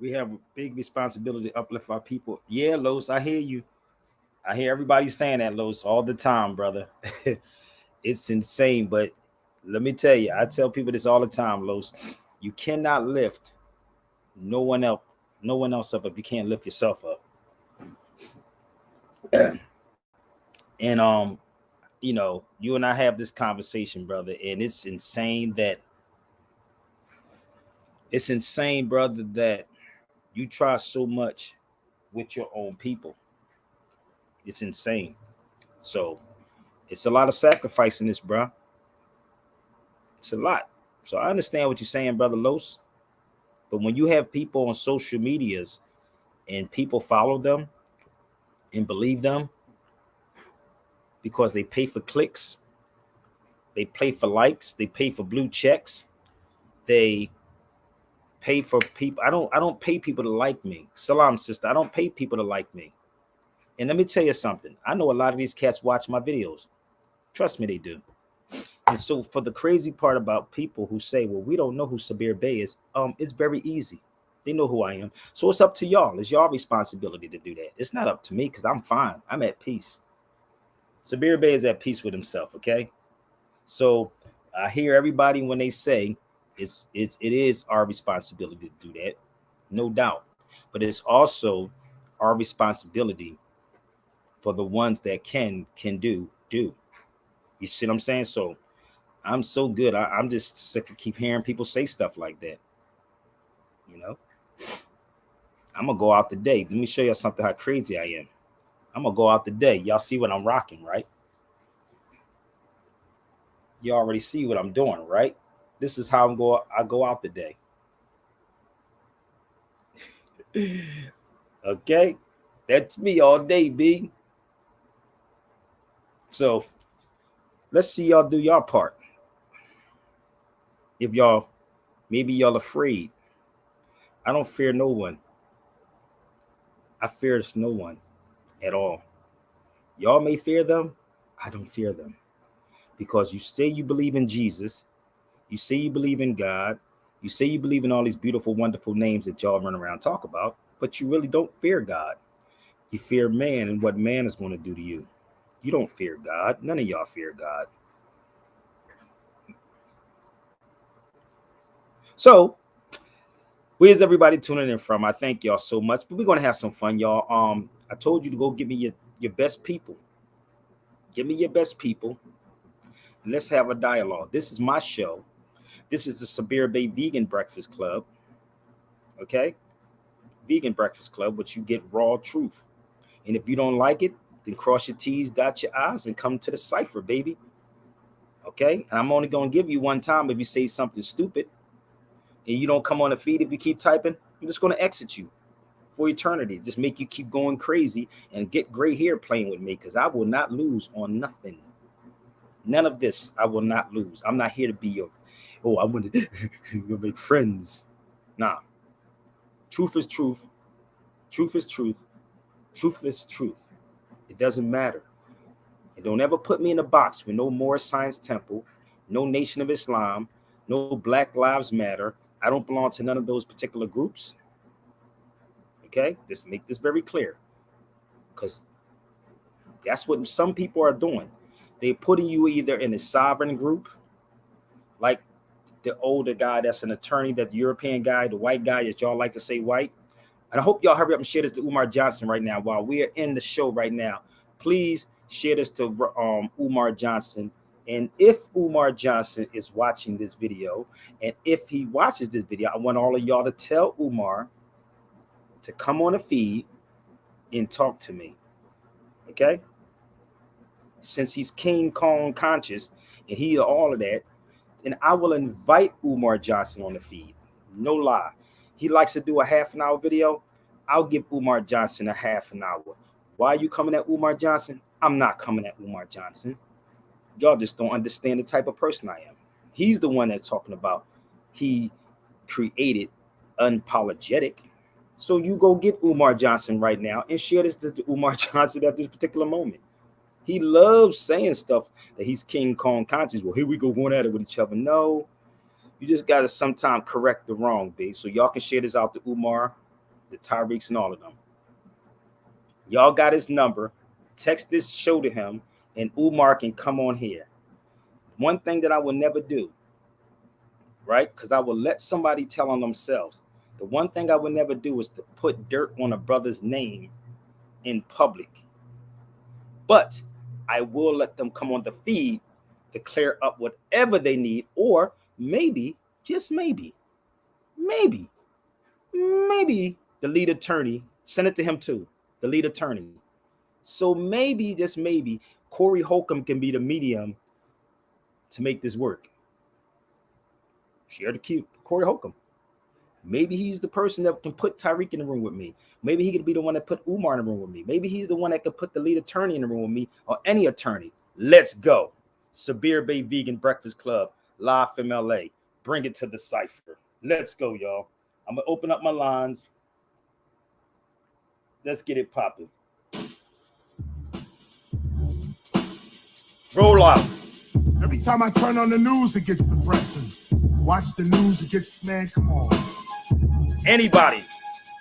We have a big responsibility to uplift our people. Yeah, Los, I hear you. I hear everybody saying that, Los, all the time, brother. It's insane. But let me tell you, I tell people this all the time, Los. You cannot lift no one else, no one else up if you can't lift yourself up. And you and I have this conversation, brother, and it's insane, brother, that you try so much with your own people. It's insane. So it's a lot of sacrifice in this, bro. It's a lot. So I understand what you're saying, brother Los. But when you have people on social medias and people follow them and believe them because they pay for clicks, they pay for likes, they pay for blue checks, they pay for people. I don't pay people to like me. Salam, sister. I don't pay people to like me. And let me tell you something. I know a lot of these cats watch my videos. Trust me, they do. And so for the crazy part about people who say, well, we don't know who Sabir Bey is, it's very easy. They know who I am. So it's up to y'all. It's y'all responsibility to do that. It's not up to me because I'm fine. I'm at peace. Sabir Bey is at peace with himself, okay? So I hear everybody when they say it is our responsibility to do that, no doubt. But it's also our responsibility for the ones that can do. You see what I'm saying? So I'm so good. I'm just sick of keep hearing people say stuff like that. You know, I'm gonna go out today. Let me show you something how crazy I am. I'm gonna go out today. Y'all see what I'm rocking, right? You already see what I'm doing, right? This is how I go out today. Okay, that's me all day, B. So let's see y'all do your part. If y'all, maybe y'all afraid. I don't fear no one. I fear no one at all. Y'all may fear them. I don't fear them because you say you believe in Jesus. You say you believe in God. You say you believe in all these beautiful, wonderful names that y'all run around talk about, but you really don't fear God. You fear man and what man is going to do to you. You don't fear God. None of y'all fear God. So, where's everybody tuning in from? I thank y'all so much, but we're going to have some fun, y'all. I told you to go give me your best people. Give me your best people, and let's have a dialogue. This is my show. This is the Sabir Bey Vegan Breakfast Club. Okay? Vegan Breakfast Club, but you get raw truth. And if you don't like it, then cross your T's, dot your I's, and come to the cipher, baby. Okay? And I'm only going to give you one time if you say something stupid. And you don't come on the feed if you keep typing, I'm just going to exit you for eternity. Just make you keep going crazy and get gray hair playing with me because I will not lose on nothing. None of this I will not lose. I'm not here to be I want to make friends. Nah. Truth is truth. Truth is truth. Truth is truth. It doesn't matter. And don't ever put me in a box with no more Science Temple, no Nation of Islam, no Black Lives Matter. I don't belong to none of those particular groups. Okay? Just make this very clear. Because that's what some people are doing. They're putting you either in a sovereign group, like the older guy that's an attorney, that European guy, the white guy that y'all like to say white. And I hope y'all hurry up and share this to Umar Johnson right now while we are in the show right now. Please share this to Umar Johnson. And if Umar Johnson is watching this video, and if he watches this video, I want all of y'all to tell Umar to come on the feed and talk to me. Okay? Since he's King Kong conscious and he all of that, and I will invite Umar Johnson on the feed. No lie. He likes to do a half an hour video. I'll give Umar Johnson a half an hour. Why are you coming at Umar Johnson? I'm not coming at Umar Johnson. Y'all just don't understand the type of person I am. He's the one that's talking about he created unapologetic. So you go get Umar Johnson right now and share this to Umar Johnson at this particular moment. He loves saying stuff that he's King Kong conscious. Well, here we go going at it with each other. No, you just got to sometimes correct the wrong, B. So y'all can share this out to Umar. the Tyreeks and all of them. Y'all got his number. Text this show to him, and Umar can come on here. One thing that I will never do, right? Because I will let somebody tell on themselves. The one thing I would never do is to put dirt on a brother's name in public. But I will let them come on the feed to clear up whatever they need, or maybe, just maybe, the lead attorney, send it to him too, the lead attorney. So maybe, just maybe, Corey Holcomb can be the medium to make this work. Share the cue, Corey Holcomb. Maybe he's the person that can put Tyreek in the room with me. Maybe he could be the one that put Umar in the room with me. Maybe he's the one that could put the lead attorney in the room with me, or any attorney. Let's go. Sabir Bay Vegan Breakfast Club, live from LA. Bring it to the cipher. Let's go, y'all. I'm going to open up my lines. Let's get it popping. Roll out. Every time I turn on the news, it gets depressing. Watch the news, it gets, man, come on. Anybody.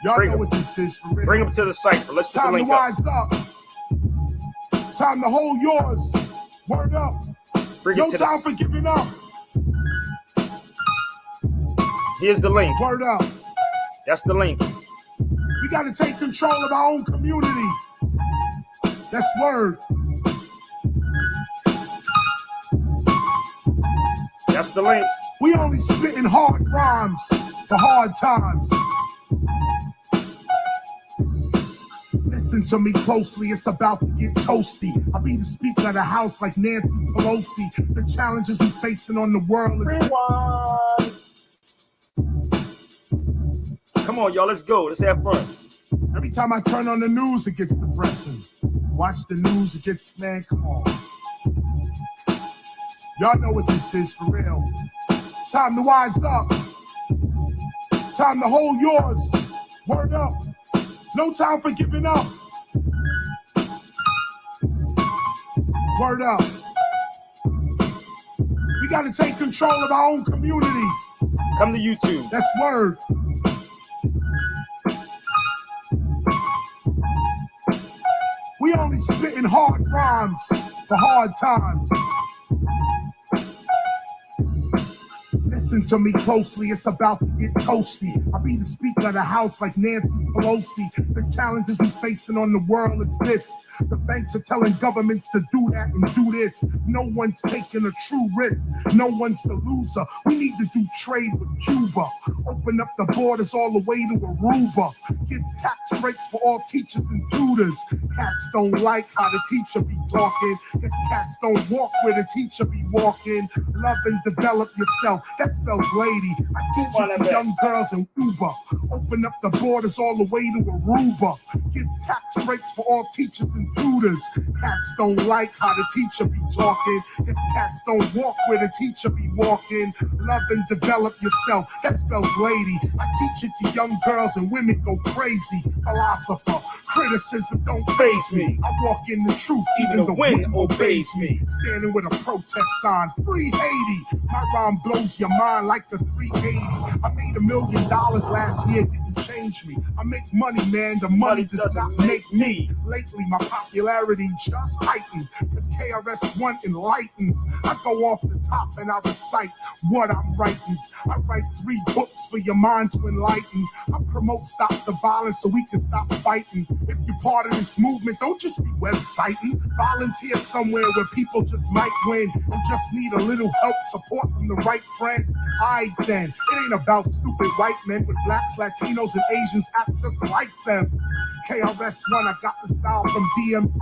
Y'all know what this is for real. Bring them to the cipher. Let's put the link up. Time to wise up. Time to hold yours. Word up. No time for giving up. Here's the link. Word up. That's the link. We got to take control of our own community. That's word. That's the link. We only spitting hard rhymes for hard times. Listen to me closely, it's about to get toasty. I'll be the speaker of the house like Nancy Pelosi. The challenges we facing on the world is... Come on, y'all, let's go. Let's have fun. Every time I turn on the news, it gets depressing. Watch the news, it gets, man, come on. Y'all know what this is for real. It's time to wise up. Time to hold yours. Word up. No time for giving up. Word up. We got to take control of our own community. Come to YouTube. That's word. We only spitting hard rhymes for hard times. Listen to me closely, it's about to get toasty. I'll be the speaker of the house like Nancy Pelosi. The challenges we facing on the world is this. The banks are telling governments to do that and do this. No one's taking a true risk. No one's the loser. We need to do trade with Cuba. Open up the borders all the way to Aruba. Get tax breaks for all teachers and tutors. Cats don't like how the teacher be talking. Cause cats don't walk where the teacher be walking. Love and develop yourself. That spells lady. I teach it to young girls in Cuba. Open up the borders all the way to Aruba. Get tax breaks for all teachers and tutors. Cats don't like how the teacher be talking. Cause cats don't walk where the teacher be walking. Love and develop yourself. That spells lady. I teach it to young girls and women go crazy. Philosopher. Criticism don't faze me. I walk in the truth even the wind obeys me. Standing with a protest sign. Free Haiti. My rhyme blows your mind like the 380. I made $1 million last year. Didn't change me. I make money, man. The money does not make me. Lately, my popularity just heightened. Cause KRS-One enlightens. I go off the top and I recite what I'm writing. I write 3 books for your mind to enlighten. I promote stop the violence so we can stop fighting. If you're part of this movement, don't just be websiting. Volunteer somewhere where people just might win and just need a little help, support from the right friend. Aight then, it ain't about stupid white men with blacks, Latinos, and Asians act just like them. KRS-One, I got the style from DMC.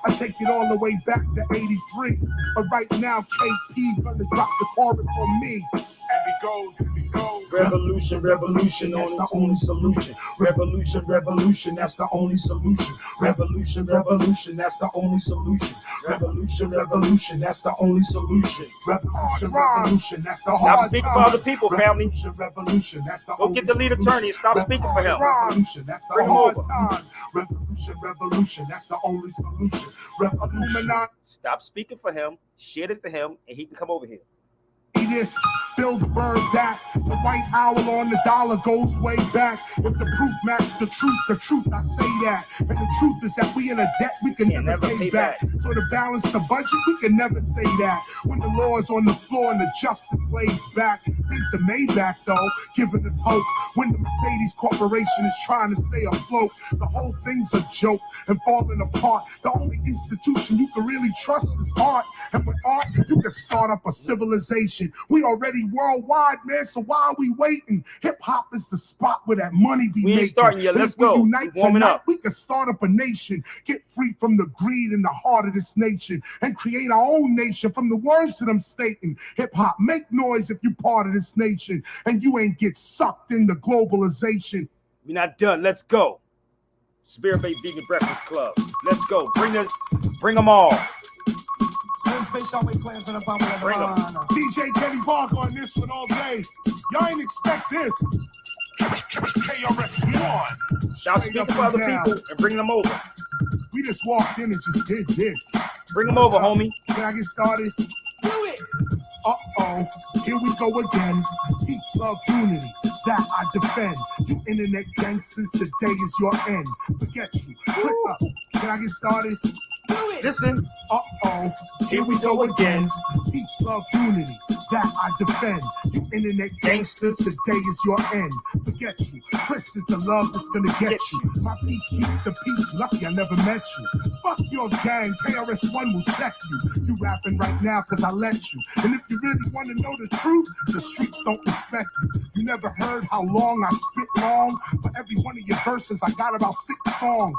I take it all the way back to 83. But right now, KP gonna drop the chorus on me. And it goes. Revolution, revolution, that's the only solution. Revolution, revolution, that's the only solution. Revolution, revolution, that's the only solution. Revolution, revolution, that's the only solution. Revolution, revolution, that's the hard. Stop speaking for other people, family. Revolution, that's the Go get the lead attorney and stop speaking for him. Revolution, that's the hard time. Revolution, revolution, that's the only solution. Revolution. Stop speaking for him, share this to him, and he can come over here. this, build a bird that. The white owl on the dollar goes way back. If the proof matches the truth, I say that. And the truth is that we in a debt we can never pay back. So to balance the budget, we can never say that. When the law is on the floor and the justice lays back, it's the Maybach though, giving us hope. When the Mercedes Corporation is trying to stay afloat, the whole thing's a joke and falling apart. The only institution you can really trust is art. And with art, you can start up a civilization. We already worldwide, man, so why are we waiting? Hip-hop is the spot where that money be We ain't making. starting yet. And Let's if we go. unite Warming tonight, up. we can start up a nation, get free from the greed in the heart of this nation, and create our own nation from the words that I'm stating. Hip-hop, make noise if you part of this nation, and you ain't get sucked into globalization. We're not done. Let's go. Spirit Bay Vegan Breakfast Club. Let's go. Bring them all. Bring them. DJ Kenny Barker on this one all day. Y'all ain't expect this. KRS-One. Stop speaking for other people and bring them over. We just walked in and just did this. Bring them over, homie. Can I get started? Do it. Uh-oh, here we go again. Peace, love, unity, that I defend. You internet gangsters, today is your end. Forget you. Click up. Can I get started? Do it. Listen. Uh-oh, here we go again. Peace, love, unity, that I defend. You internet gangsters, today is your end. Forget you. Chris is the love that's gonna get you. My peace keeps the peace. Lucky I never met you. Fuck your gang. KRS-One will check you. You rapping right now cause I let you. And if you really want to know the truth, the streets don't respect you. You never heard how long I spit long? For every one of your verses, I got about 6 songs.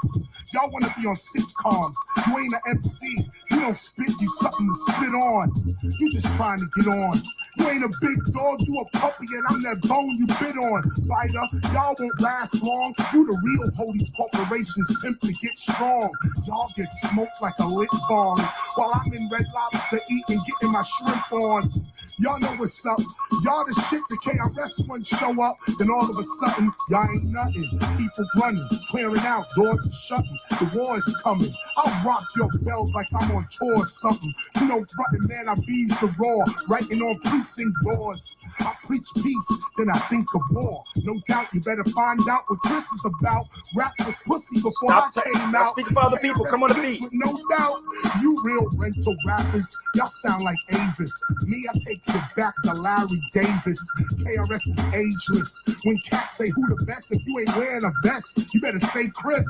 Y'all want to be on sitcoms. You ain't an MC. You don't spit, you something to spit on. You just trying to get on. You ain't a big dog, you a puppy, and I'm that bone you bit on. Fighter, y'all won't last long. You the real police corporations pimp to get strong. Y'all get smoked like a lit bong. While I'm in Red Lobster eating, getting my shrimp on. Y'all know what's up. Y'all the shit the KRS-One show up, then all of a sudden, y'all ain't nothing. People running, clearing out, doors shutting. The war is coming. I'll rock your bells like I'm on tour or something. You know, frontin' man, I bees the raw, writing on precinct doors. I preach peace, then I think of war. No doubt you better find out what Chris is about. Rap was pussy before I came out. Speak for other people. Come on the beat. With no doubt, you real rental rappers, y'all sound like Avis. Me, I take it back to Larry Davis. KRS is ageless. When cats say who the best, if you ain't wearing a vest, you better say Chris,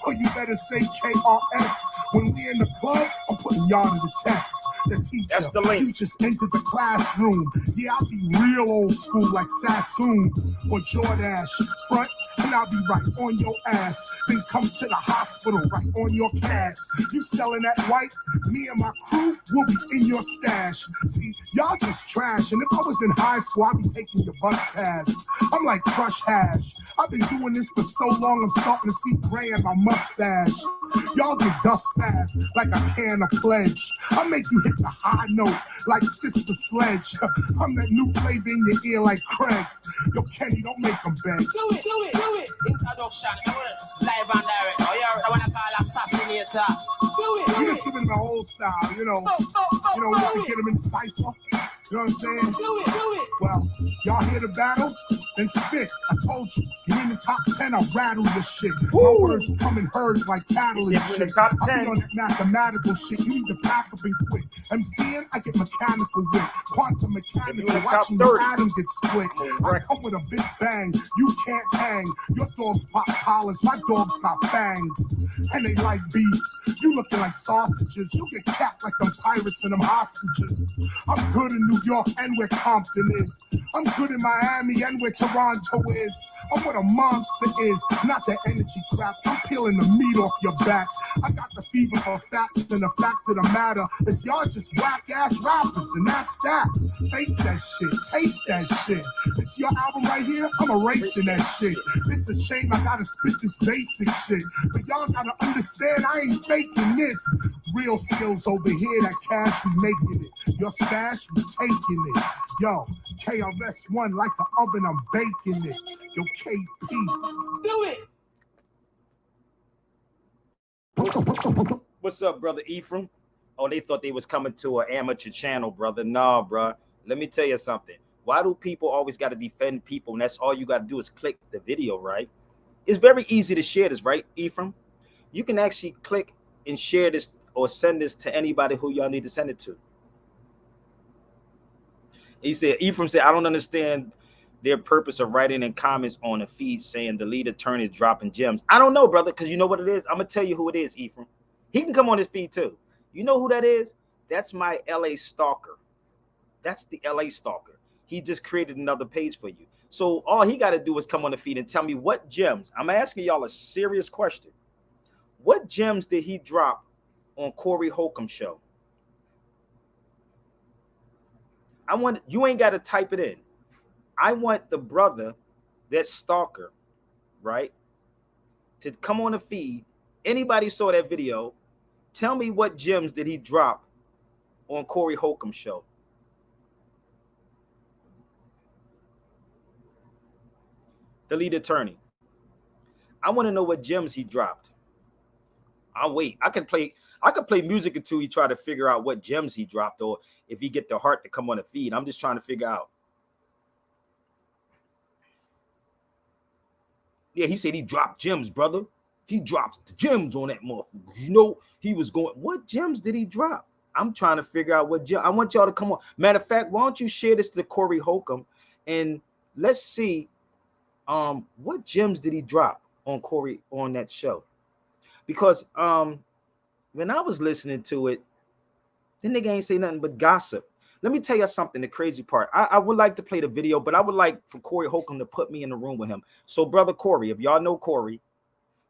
or you better say KRS. When we in the club, I'm putting y'all to the test. The teacher, that's the link. You just entered the classroom. Yeah, I'll be real old school like Sassoon or Jordache. Front, and I'll be right on your ass. Then come to the hospital right on your cash. You selling that white, me and my crew will be in your stash. See, y'all just trash. And if I was in high school, I'd be taking your bus pass. I'm like Crush Hash. I've been doing this for so long, I'm starting to see gray in my mustache. Y'all get dust fast like a can of pledge. I make you hit the high note like Sister Sledge. I'm that new flavor in your ear like Craig. Yo, Kenny, don't make them beg. Do it, do it, do it. Introduction, live and direct. Oh, you're the one I call assassinator. Do it, do You it. just living the old style, you know. You know, we used to get them in cypher. You know what I'm saying? Do it, do it. Well, y'all hear the battle? Then spit. I told you, you in the top 10, I'll rattle your shit. My words come in herds like cattle and If you're in the shit. top I 10. be on that mathematical shit. You need to pack up and quit. MCing, I get mechanical with. Quantum If you're in mechanical, the top watching 30. your atom get split. I come with a big bang. You can't hang. Your dogs pop collars, my dogs got fangs. And they like beef. You looking like sausages. You get capped like them pirates and them hostages. I'm good in New York and where Compton is. I'm good in Miami and where Toronto is. I'm what a monster is, not the energy crap. I'm peeling the meat off your back. I got the fever for facts, and the fact of the matter is y'all just whack-ass rappers, and that's that. Face that shit, taste that shit. It's your album right here, I'm erasing that shit. It's a shame I gotta spit this basic shit, but y'all gotta understand I ain't faking this. Real skills over here, that cash we making it. Your stash we taking it. Yo, KRS-One like the oven, I'm baking it. Yo, KP. Do it. What's up, brother Ephraim? Oh, they thought they was coming to an amateur channel, brother. Nah, bro. Let me tell you something. Why do people always got to defend people? And that's all you got to do is click the video, right? It's very easy to share this, right, Ephraim? You can actually click and share this or send this to anybody who y'all need to send it to. Ephraim said, I don't understand their purpose of writing in comments on the feed saying the lead attorney is dropping gems. I don't know, brother, because you know what it is? I'm going to tell you who it is, Ephraim. He can come on his feed too. You know who that is? That's my LA stalker. That's the LA stalker. He just created another page for you. So all he got to do is come on the feed and tell me what gems. I'm asking y'all a serious question. What gems did he drop on Corey Holcomb show? I want, you ain't got to type it in. I want the brother, that stalker, right, to come on the feed. Anybody saw that video? Tell me what gems did he drop on Corey Holcomb show? The lead attorney. I want to know what gems he dropped. I'll wait. I could play music until he try to figure out what gems he dropped, or if he get the heart to come on the feed. I'm just trying to figure out. Yeah, he said he dropped gems, brother. He drops the gems on that motherfucker. You know, he was going. What gems did he drop? I'm trying to figure out what gem. I want y'all to come on. Matter of fact, why don't you share this to Corey Holcomb and let's see what gems did he drop on Corey on that show? Because when I was listening to it, the nigga ain't say nothing but gossip. Let me tell you something, the crazy part. I would like to play the video, but I would like for Corey Holcomb to put me in the room with him. So, brother Corey, if y'all know Corey,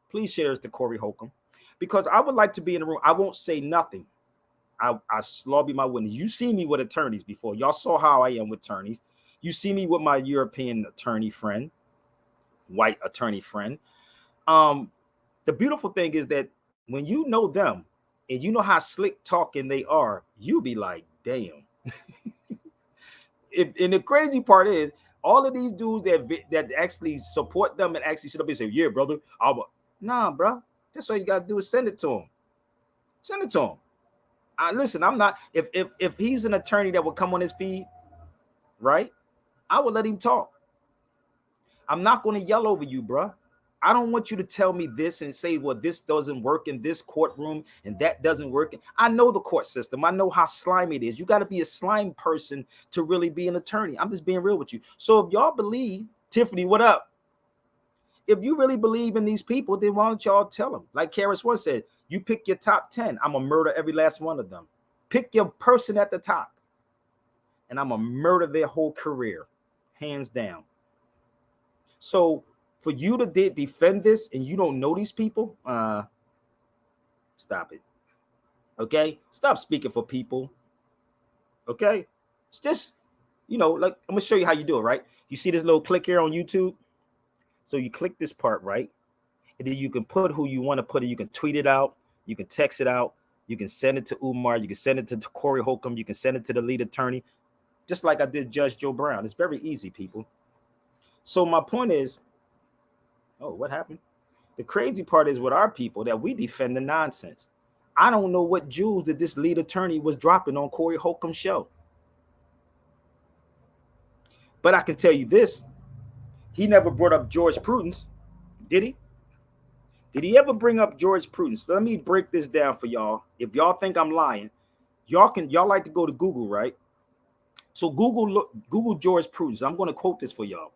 please share this to Corey Holcomb, because I would like to be in the room. I won't say nothing. I shall be my witness. You see me with attorneys before. Y'all saw how I am with attorneys. You see me with my European attorney friend, white attorney friend. The beautiful thing is that when you know them and you know how slick talking they are, you be like, damn. And the crazy part is, all of these dudes that actually support them and actually sit up and say, yeah, brother, nah, bro. That's all you gotta do is send it to him. Send it to him. Listen, I'm not, if he's an attorney that would come on his feed, right, I would let him talk. I'm not going to yell over you, bro. I don't want you to tell me this and say, well, this doesn't work in this courtroom and that doesn't work. I know the court system. I know how slimy it is. You got to be a slime person to really be an attorney. I'm just being real with you. So if y'all believe, Tiffany, what up? If you really believe in these people, then why don't y'all tell them? Like Karis once said, you pick your top 10. I'm going to murder every last one of them. Pick your person at the top, and I'm going to murder their whole career, hands down. So for you to defend this and you don't know these people, stop it. Okay? Stop speaking for people. Okay? It's just, you know, like, I'm going to show you how you do it, right? You see this little click here on YouTube? So you click this part, right? And then you can put who you want to put it. You can tweet it out. You can text it out. You can send it to Umar. You can send it to Corey Holcomb. You can send it to the lead attorney, just like I did Judge Joe Brown. It's very easy, people. So my point is, oh, what happened? The crazy part is with our people that we defend the nonsense. I don't know what jewels that this lead attorney was dropping on Corey Holcomb's show. But I can tell you this. He never brought up George Prudence, did he? Did he ever bring up George Prudence? Let me break this down for y'all. If y'all think I'm lying, y'all like to go to Google, right? So Google George Prudence. I'm going to quote this for y'all.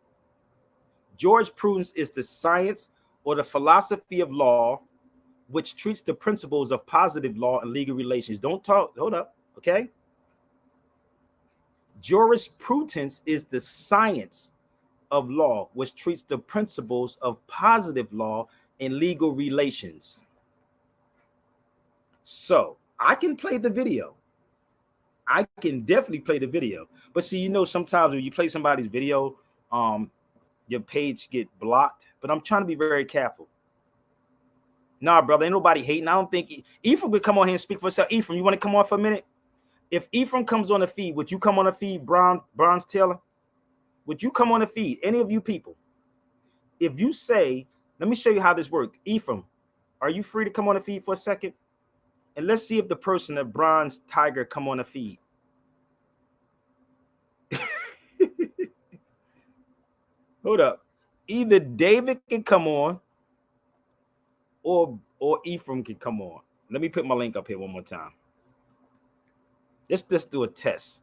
George Prudence is the science or the philosophy of law which treats the principles of positive law and legal relations. Don't talk, hold up, okay? Jurisprudence is the science of law which treats the principles of positive law and legal relations. So I can play the video. I can definitely play the video. But see, you know, sometimes when you play somebody's video, your page get blocked. But I'm trying to be very careful. Nah, brother, ain't nobody hating. I don't think Ephraim would come on here and speak for himself. Ephraim, you want to come on for a minute? If Ephraim comes on the feed, would you come on the feed, Bronze Taylor? Would you come on the feed? Any of you people? If you say, let me show you how this works. Ephraim, are you free to come on the feed for a second? And let's see if the person that Bronze Tiger come on the feed. Hold up. Either David can come on or Ephraim can come on. Let me put my link up here one more time. Let's do a test.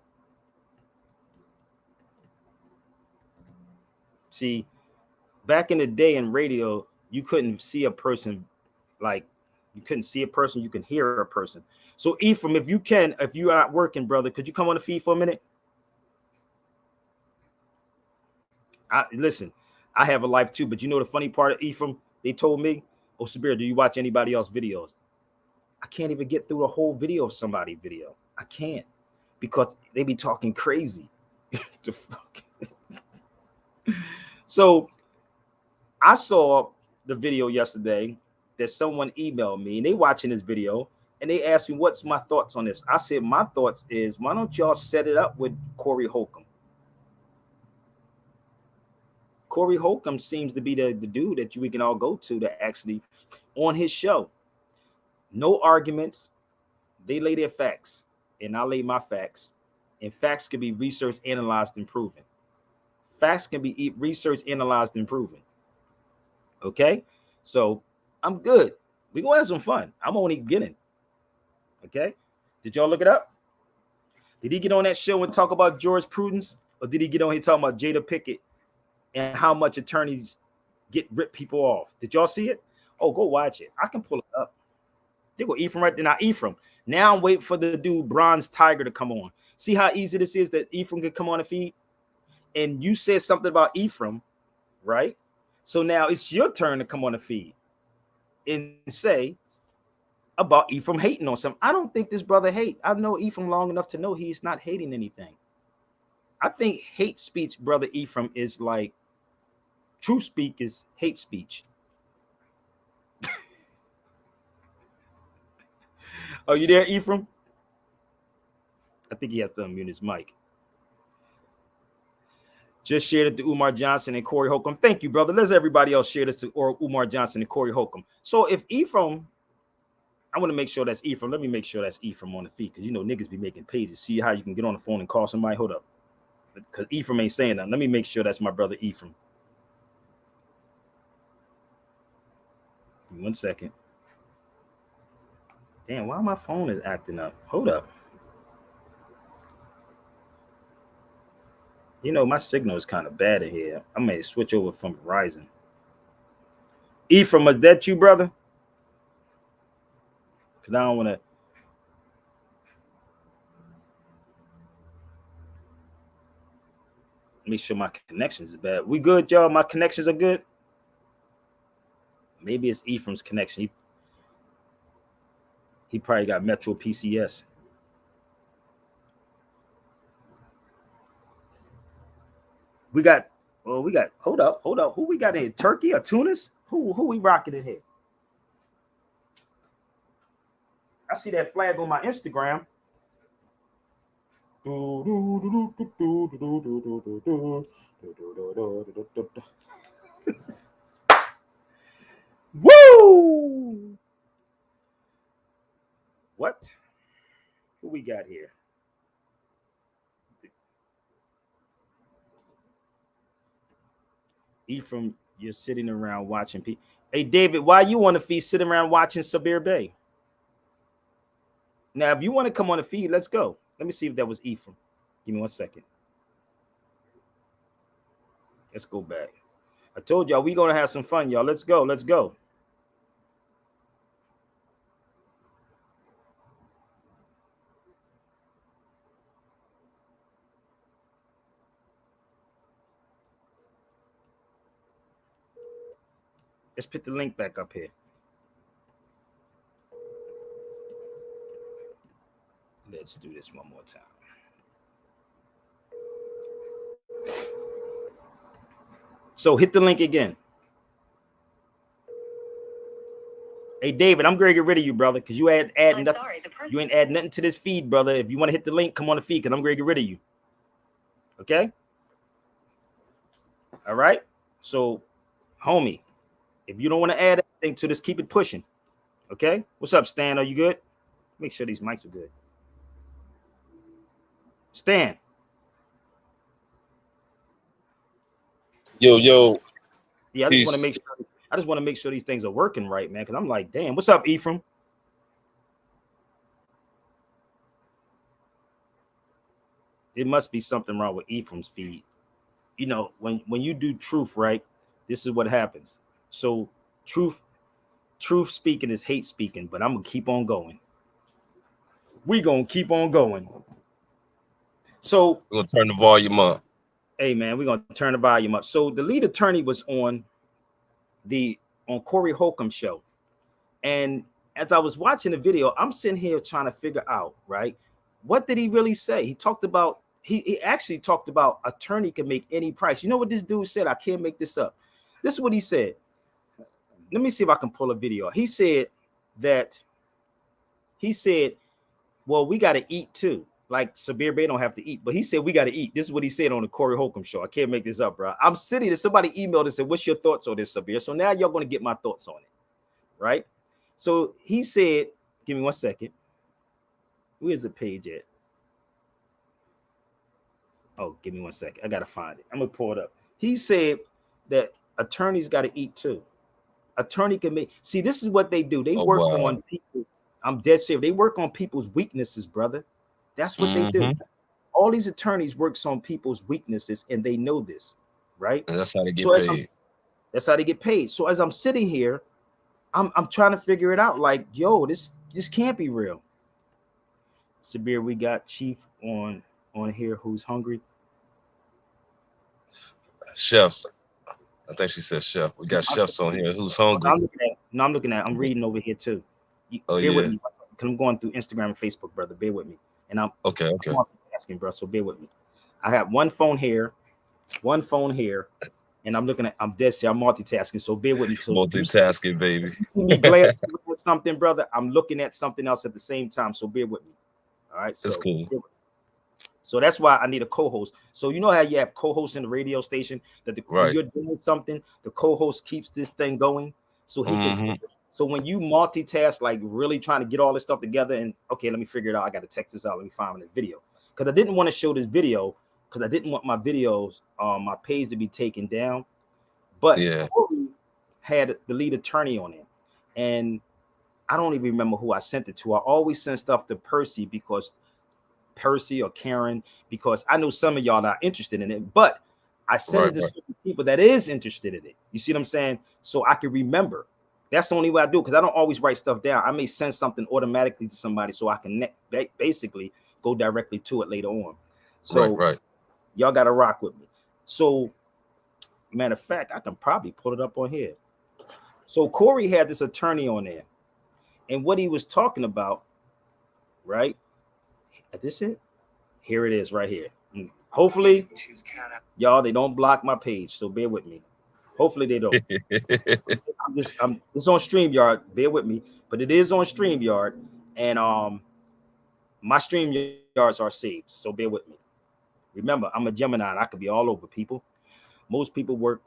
See, back in the day in radio, you couldn't see a person like you couldn't see a person, you can hear a person. So Ephraim, if you can, if you are not working, brother, could you come on the feed for a minute? Listen, I have a life too, but you know the funny part of Ephraim, they told me, oh Sabir, do you watch anybody else videos? I can't even get through a whole video of somebody video. I can't because they be talking crazy. The fuck? So I saw the video yesterday that someone emailed me and they watching this video and they asked me what's my thoughts on this. I said my thoughts is why don't y'all set it up with Corey Holcomb? Corey Holcomb seems to be the dude that we can all go to actually on his show. No arguments. They lay their facts and I lay my facts. And facts can be researched, analyzed, and proven. Facts can be researched, analyzed, and proven. Okay? So I'm good. We're going to have some fun. I'm only beginning. Okay? Did y'all look it up? Did he get on that show and talk about jurisprudence? Or did he get on here talking about Jada Pickett and how much attorneys rip people off? Did y'all see it? Oh, go watch it. I can pull it up. There go Ephraim right there. Now, Ephraim. Now I'm waiting for the dude, Bronze Tiger, to come on. See how easy this is that Ephraim could come on the feed? And you said something about Ephraim, right? So now it's your turn to come on the feed and say about Ephraim hating on something. I don't think this brother hate. I know Ephraim long enough to know he's not hating anything. I think hate speech, brother Ephraim, is like true speak is hate speech. Are you there, Ephraim? I think he has to unmute his mic. Just shared it to Umar Johnson and Corey Holcomb. Thank you, brother. Let's everybody else share this to Umar Johnson and Corey Holcomb. So if Ephraim, I want to make sure that's Ephraim. Let me make sure that's Ephraim on the feed because you know niggas be making pages. See how you can get on the phone and call somebody. Hold up, because Ephraim ain't saying that. Let me make sure that's my brother Ephraim. 1 second. Damn, why my phone is acting up? Hold up. You know, my signal is kind of bad in here. I may switch over from Verizon. Ephraim, is that you, brother? Because I don't want to. Make sure my connections is bad. We good, y'all? My connections are good? Maybe it's Ephraim's connection. He probably got Metro PCS. We got, hold up. Who we got in here? Turkey or Tunis? Who we rocking in here? I see that flag on my Instagram. Woo! What? Who we got here? Ephraim, you're sitting around watching people. Hey, David, why you on the feed sitting around watching Sabir Bay? Now, if you want to come on the feed, let's go. Let me see if that was Ephraim. Give me 1 second. Let's go back. I told y'all we're going to have some fun, y'all. Let's go. Let's go. Let's put the link back up here. Let's do this one more time. So hit the link again. Hey, David, I'm going to get rid of you, brother, because you add nothing. You ain't add nothing to this feed, brother. If you want to hit the link, come on the feed, because I'm going to get rid of you. Okay? All right? So, homie, if you don't want to add anything to this, keep it pushing. Okay? What's up, Stan? Are you good? Make sure these mics are good. Stan. Yo, Yeah, peace. I just want to make sure these things are working right, man. Because I'm like, damn, what's up, Ephraim? It must be something wrong with Ephraim's feed. You know, when you do truth, right? This is what happens. So truth speaking is hate speaking, but I'm gonna keep on going. We gonna keep on going. So, We're gonna turn the volume up. hey man, we're gonna turn the volume up. So the lead attorney was on Corey Holcomb show, and as I was watching the video, I'm sitting here trying to figure out, right, what did he really say? He actually talked about attorney can make any price. You know what this dude said? I can't make this up. This is what he said. Let me see if I can pull a video. He said, well, we got to eat too. Like Sabir Bay don't have to eat, but he said we got to eat. This is what he said on the Corey Holcomb show. I can't make this up, bro. I'm sitting there. Somebody emailed and said, "What's your thoughts on this, Sabir?" So now y'all going to get my thoughts on it, right? So he said, "Give me 1 second. Where's the page at? Oh, give me 1 second. I gotta find it. I'm gonna pull it up." He said that attorneys got to eat too. Attorney can make. See, this is what they do. They work on people. I'm dead serious. They work on people's weaknesses, brother. That's what they do. All these attorneys works on people's weaknesses, and they know this, right? And that's how they get paid. That's how they get paid. So as I'm sitting here, I'm trying to figure it out. Like, yo, this can't be real. Sabir, we got Chief on here who's hungry. Chefs. I think she said chef. We got chefs on here who's hungry. I'm looking at. I'm reading over here too. Bear with me, because I'm going through Instagram and Facebook, brother. Bear with me. And I'm okay. Asking, bro. So bear with me. I have one phone here, and I'm looking at. I'm dead serious. I'm multitasking. So bear with me. So multitasking, baby. Me glad with something, brother. I'm looking at something else at the same time. So bear with me. All right. So that's cool. So that's why I need a co-host. So you know how you have co-hosts in the radio station that when you're doing something, the co-host keeps this thing going. So he can. So when you multitask, like really trying to get all this stuff together, and okay, let me figure it out. I got to text this out. Let me find the video, because I didn't want to show this video because I didn't want my videos, my page to be taken down. But Corey had the lead attorney on it, and I don't even remember who I sent it to. I always send stuff to Percy or Karen, because I know some of y'all not interested in it, but I send it to certain people that is interested in it. You see what I'm saying? So I can remember. That's the only way I do, because I don't always write stuff down. I may send something automatically to somebody so I can basically go directly to it later on. So y'all got to rock with me. So matter of fact, I can probably pull it up on here. So Corey had this attorney on there, and what he was talking about, right? Is this it? Here it is right here. Hopefully, y'all, they don't block my page, so bear with me. Hopefully they don't. It's on StreamYard. Bear with me, but it is on StreamYard, and my StreamYards are saved, so bear with me. Remember, I'm a Gemini, and I could be all over people. Most people work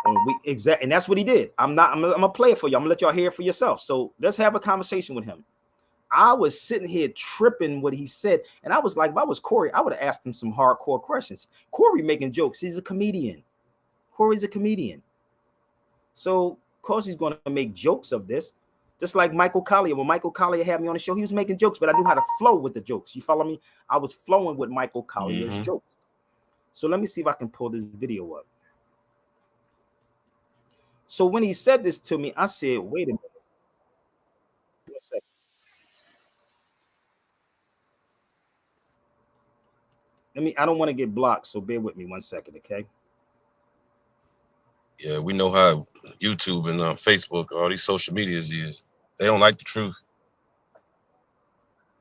on and that's what he did. I'm a player for you. I'm gonna let y'all hear it for yourself. So let's have a conversation with him. I was sitting here tripping what he said, and I was like, if I was Corey, I would have asked him some hardcore questions. Corey making jokes. He's a comedian. Corey's a comedian. So, of course, he's going to make jokes of this. Just like Michael Collier. When Michael Collier had me on the show, he was making jokes, but I knew how to flow with the jokes. You follow me? I was flowing with Michael Collier's jokes. So let me see if I can pull this video up. So when he said this to me, I said, wait a minute. One second. I don't want to get blocked, so bear with me 1 second, okay? Yeah, we know how YouTube and Facebook, all these social medias is. They don't like the truth.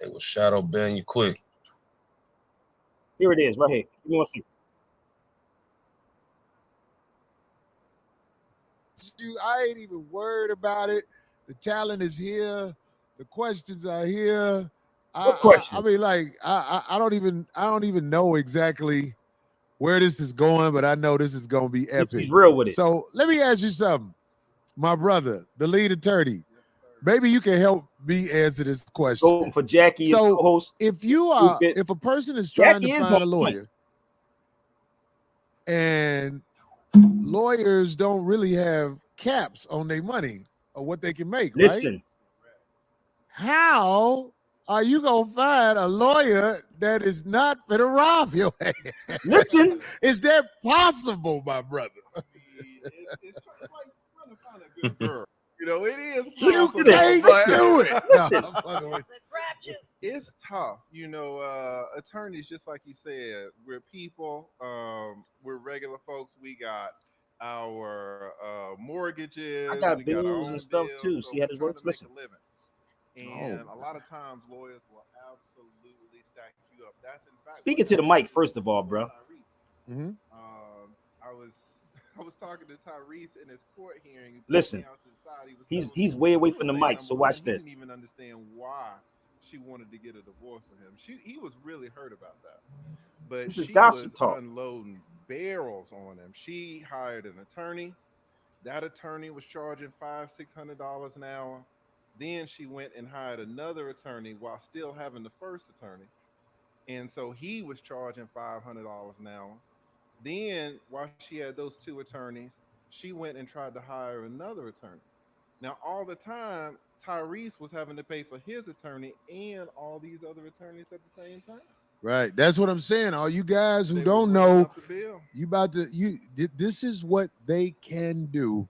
They will shadow ban you quick. Here it is, right here. Give me 1 second. I ain't even worried about it. The talent is here. The questions are here. I mean, like, I don't even know exactly where this is going, but I know this is going to be epic. This is real with it. So let me ask you something, my brother, the lead attorney. Maybe you can help me answer this question. Go for Jackie. So if a person is trying to find a lawyer, and lawyers don't really have caps on their money or what they can make, right? Listen, How are you gonna find a lawyer that is not gonna rob your ass? listen. Is that possible, my brother? It's like trying to find a good girl. You know, it is Listen possible, to this. Can't but do it. Listen. No, I'm fucking with you. it's tough. You know, attorneys, just like you said, we're people. We're regular folks. We got our mortgages. I got we got our bills own and stuff bills, too. so See how we're this trying works? to make Listen. a living. And a lot of times lawyers will absolutely stack you up. That's in fact Speaking to the mic, first of all, bro. Mm-hmm. I was talking to Tyrese in his court hearing. Listen, he's way away from the mic. So watch this. He didn't even understand why she wanted to get a divorce from him. He was really hurt about that. But This is she gossip was talk. unloading barrels on him. She hired an attorney. That attorney was charging $500-$600 an hour. Then she went and hired another attorney while still having the first attorney. And so he was charging $500 an hour. Then while she had those two attorneys, she went and tried to hire another attorney. Now, all the time, Tyrese was having to pay for his attorney and all these other attorneys at the same time. Right. That's what I'm saying. All you guys who They were don't running know, up the bill. this is what they can do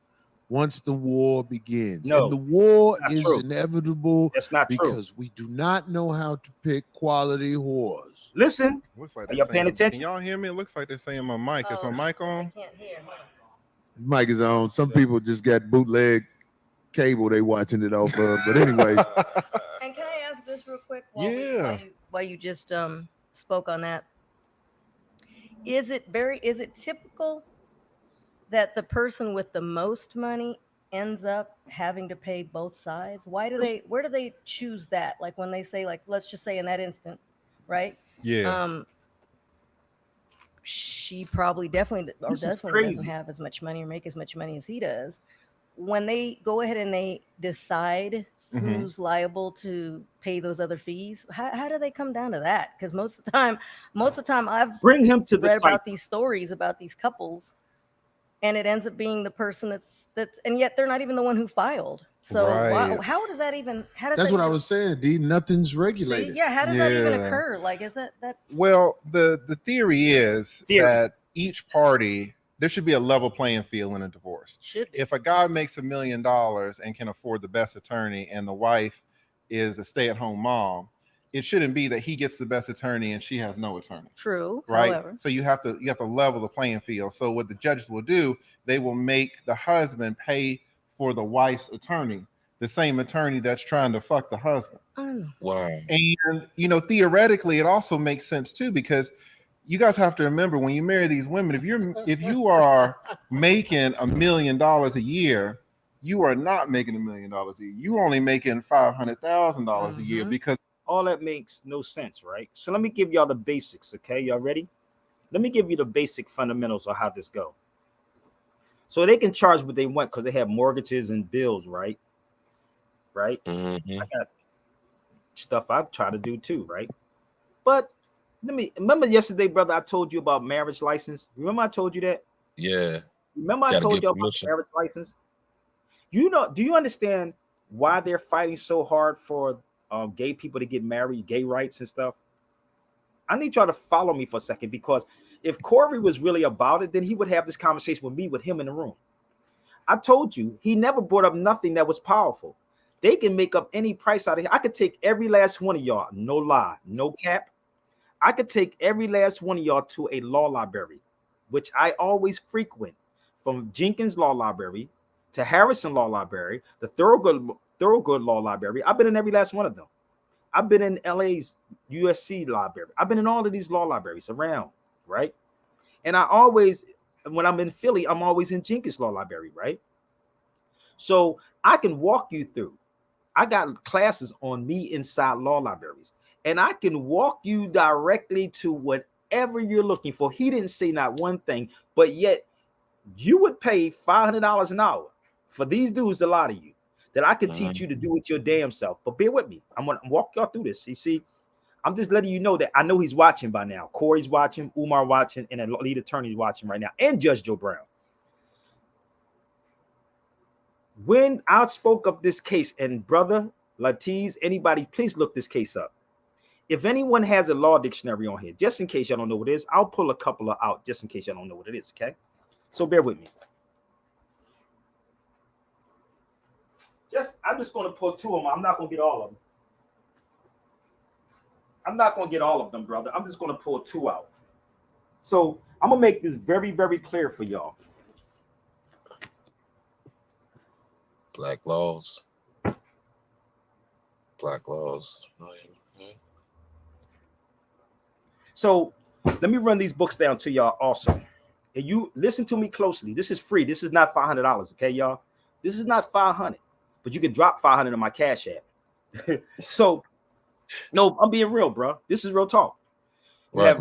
once the war begins. No, and the war not is true. inevitable That's not true. because we do not know how to pick quality whores. Listen, Looks like are they're y'all paying saying- attention? Can y'all hear me? It looks like they're saying my mic. Is my mic on? I can't hear. Hold on. Mic is on. Some people just got bootleg cable they watching it off of. But anyway, And can I ask this real quick? Yeah. While you just spoke on that, is it typical that the person with the most money ends up having to pay both sides? Where do they choose that? Like when they say, like, let's just say in that instance, right? Yeah. She probably definitely doesn't have as much money or make as much money as he does. When they go ahead and they decide who's liable to pay those other fees, how do they come down to that? Because most of the time I've bring him to the read site. about these stories about these couples, and it ends up being the person that's and yet they're not even the one who filed. So Right. how does that even? that's what I was saying, D. Nothing's regulated. See, yeah, how does that even Yeah. occur? Like, is that Well, the theory is that each party, there should be a level playing field in a divorce. should be? If a guy makes $1 million and can afford the best attorney and the wife is a stay-at-home mom, it shouldn't be that he gets the best attorney and she has no attorney. True. Right. However, So you have to level the playing field. So what the judges will do, they will make the husband pay for the wife's attorney, the same attorney that's trying to fuck the husband. Wow. And theoretically, it also makes sense too, because you guys have to remember when you marry these women, if you are making $1 million a year, you are not making $1 million a year. You're only making $500,000 a year, because all that makes no sense, right? So let me give y'all the basics, okay? Y'all ready? Let me give you the basic fundamentals of how this go. So they can charge what they want because they have mortgages and bills, right? Right? Mhm. I got stuff I try to do too, right? But remember yesterday, brother, I told you about marriage license. Remember I told you that? Yeah. Remember I Gotta told get you about permission. marriage license? Do you understand why they're fighting so hard for gay people to get married, gay rights and stuff? I need y'all to follow me for a second, because if Corey was really about it, then he would have this conversation with me, with him in the room. I told you, he never brought up nothing that was powerful. They can make up any price out of here. I could take every last one of y'all, no lie, no cap. I could take every last one of y'all to a law library, which I always frequent, from Jenkins Law Library to Harrison Law Library, the Thorogood Law Library. I've been in every last one of them. I've been in LA's USC library. I've been in all of these law libraries around, right? And I always, when I'm in Philly, I'm always in Jenkins Law Library, right? So I can walk you through. I got classes on me inside law libraries, and I can walk you directly to whatever you're looking for. He didn't say not one thing, but yet you would pay $500 an hour for these dudes, a lot of you, that I could teach you to do it your damn self. But bear with me. I'm going to walk y'all through this. You see, I'm just letting you know that I know he's watching by now. Corey's watching, Umar watching, and a lead attorney's watching right now, and Judge Joe Brown. When I spoke of this case, and brother Latiz, anybody, please look this case up. If anyone has a law dictionary on here, just in case y'all don't know what it is, I'll pull a couple of out just in case y'all don't know what it is. Okay, so bear with me. I'm just going to pull two of them. I'm not going to get all of them. I'm not going to get all of them, brother. I'm just going to pull two out. So I'm going to make this very, very clear for y'all. Black laws. Black laws. Okay. So let me run these books down to y'all also. And you listen to me closely. This is free. This is not $500, okay, y'all? This is not $500, but you can drop $500 in my Cash App. So, no, I'm being real, bro. This is real talk. We have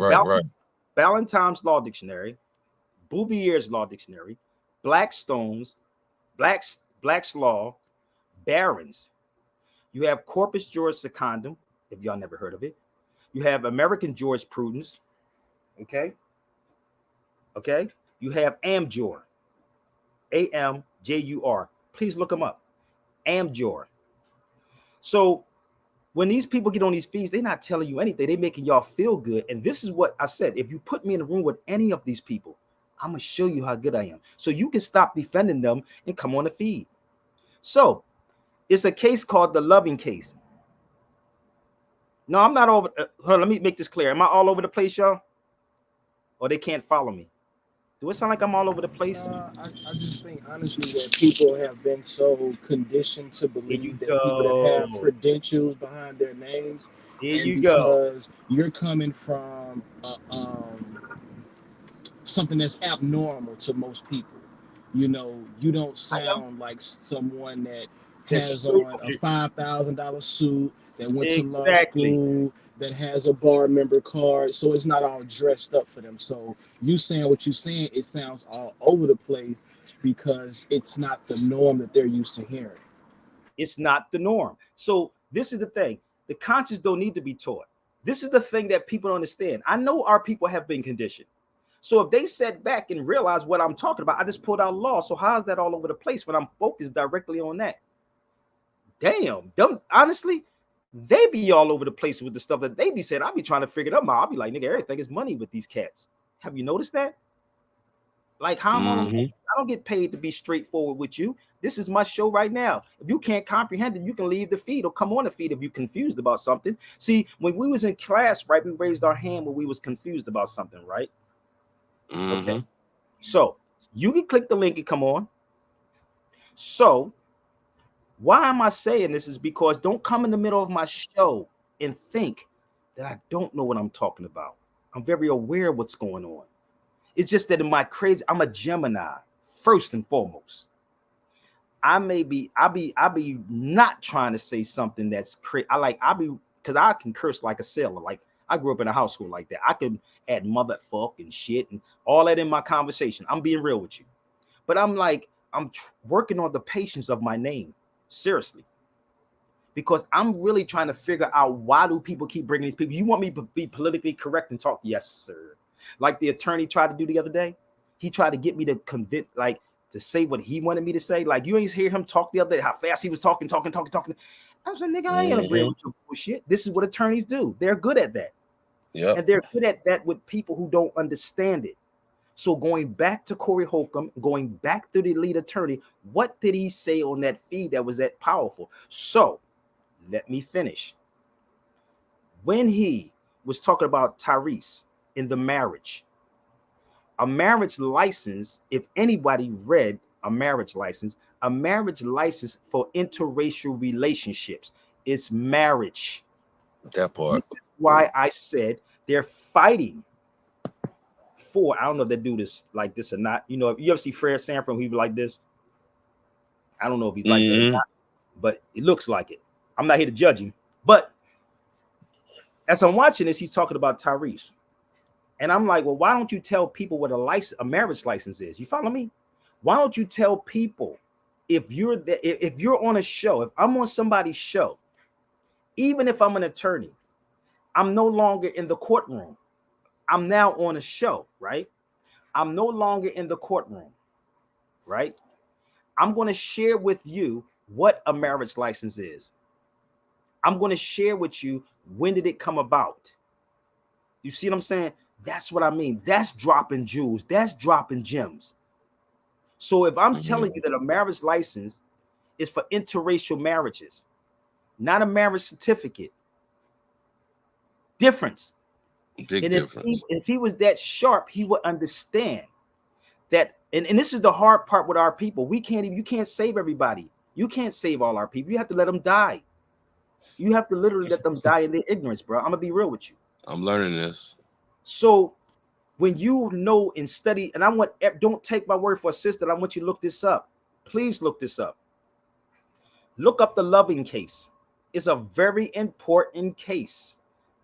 Ballantyne's Law Dictionary, Bouvier's Law Dictionary, Blackstone's, Black's Law, Barron's. You have Corpus Juris Secundum, if y'all never heard of it. You have American Jurisprudence. Okay. You have Amjur, AMJUR. Please look them up. Amjur. So when these people get on these feeds, they're not telling you anything. They're making y'all feel good. And this is what I said. If you put me in a room with any of these people, I'm going to show you how good I am. So you can stop defending them and come on the feed. So it's a case called the Loving case. No, I'm not over. Hold on, let me make this clear. Am I all over the place, y'all? Or they can't follow me? Do it sound like I'm all over the place? I just think honestly that people have been so conditioned to believe that people that have credentials behind their names. Because you're coming from something that's abnormal to most people. You know, you don't sound like someone that has on a $5,000 suit, that went to law school, that has a bar member card. So it's not all dressed up for them. So you saying what you're saying, it sounds all over the place because it's not the norm that they're used to hearing. It's not the norm. So this is the thing. The conscience don't need to be taught. This is the thing that people don't understand. I know our people have been conditioned. So if they sat back and realized what I'm talking about, I just pulled out law. So how is that all over the place when I'm focused directly on that? Damn, honestly, they be all over the place with the stuff that they be saying. I be trying to figure them out. I'll be like, nigga, everything is money with these cats. Have you noticed that? Like, how I don't get paid to be straightforward with you. This is my show right now. If you can't comprehend it, you can leave the feed or come on the feed if you're confused about something. See, when we was in class, right, we raised our hand when we was confused about something, right? Okay. So you can click the link and come on. So why am I saying this is because don't come in the middle of my show and think that I don't know what I'm talking about. I'm very aware of what's going on. It's just that in my crazy, I'm a Gemini first and foremost. I be not trying to say something that's crazy. Because I can curse like a sailor. Like I grew up in a household like that. I can add motherfuck and shit and all that in my conversation. I'm being real with you. But I'm like, working on the patience of my name. Seriously, because I'm really trying to figure out why do people keep bringing these people. You want me to be politically correct and talk? Yes, sir. Like the attorney tried to do the other day. He tried to get me to convince, like to say what he wanted me to say. Like you ain't hear him talk the other day, how fast he was talking. I was like, nigga, I ain't agreeing with your bullshit. This is what attorneys do. They're good at that. Yeah, and they're good at that with people who don't understand it. So going back to Corey Holcomb, going back to the lead attorney, what did he say on that feed that was that powerful? So let me finish. When he was talking about Tyrese in the marriage, a marriage license, if anybody read a marriage license for interracial relationships is marriage. That part. This is why I said they're fighting. I don't know if they do this like this or not. You know, if you ever see Fred Sanford, he be like this. I don't know if he's like that or not, but it looks like it. I'm not here to judge him, but as I'm watching this, he's talking about Tyrese, and I'm like, well, why don't you tell people what a marriage license is? You follow me? Why don't you tell people if you're on a show, if I'm on somebody's show, even if I'm an attorney, I'm no longer in the courtroom. I'm now on a show, right? I'm no longer in the courtroom, right? I'm going to share with you what a marriage license is. I'm going to share with you when did it come about. You see what I'm saying? That's what I mean. That's dropping jewels. That's dropping gems. So if I'm telling you that a marriage license is for interracial marriages, not a marriage certificate, difference. Big difference. If he was that sharp, he would understand that. And this is the hard part with our people. You can't save everybody. You can't save all our people. You have to let them die. You have to literally let them die in their ignorance, bro. I'm gonna be real with you. I'm learning this. So when you know and study, and don't take my word for a sister. I want you to look this up. Please look this up. Look up the Loving case. It's a very important case.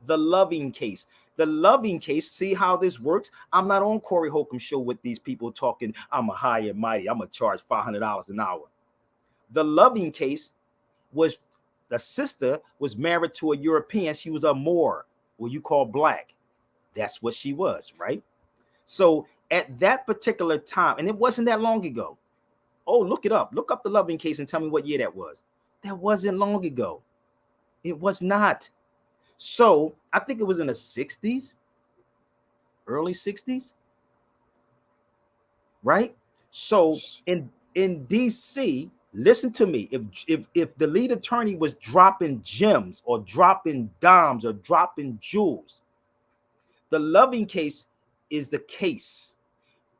The Loving case. The Loving case. See how this works? I'm not on Corey Holcomb show with these people talking, I'm a high and mighty. I'm gonna charge $500 an hour. The Loving case was the sister was married to a European. She was a Moor, what you call black. That's what she was, right? So at that particular time, and it wasn't that long ago. Oh, look it up. Look up the Loving case and tell me what year that was. That wasn't long ago. It was not. So I think it was in the 60s, early 60s, right? So in DC, listen to me. If the lead attorney was dropping gems or dropping dimes or dropping jewels, the Loving case is the case.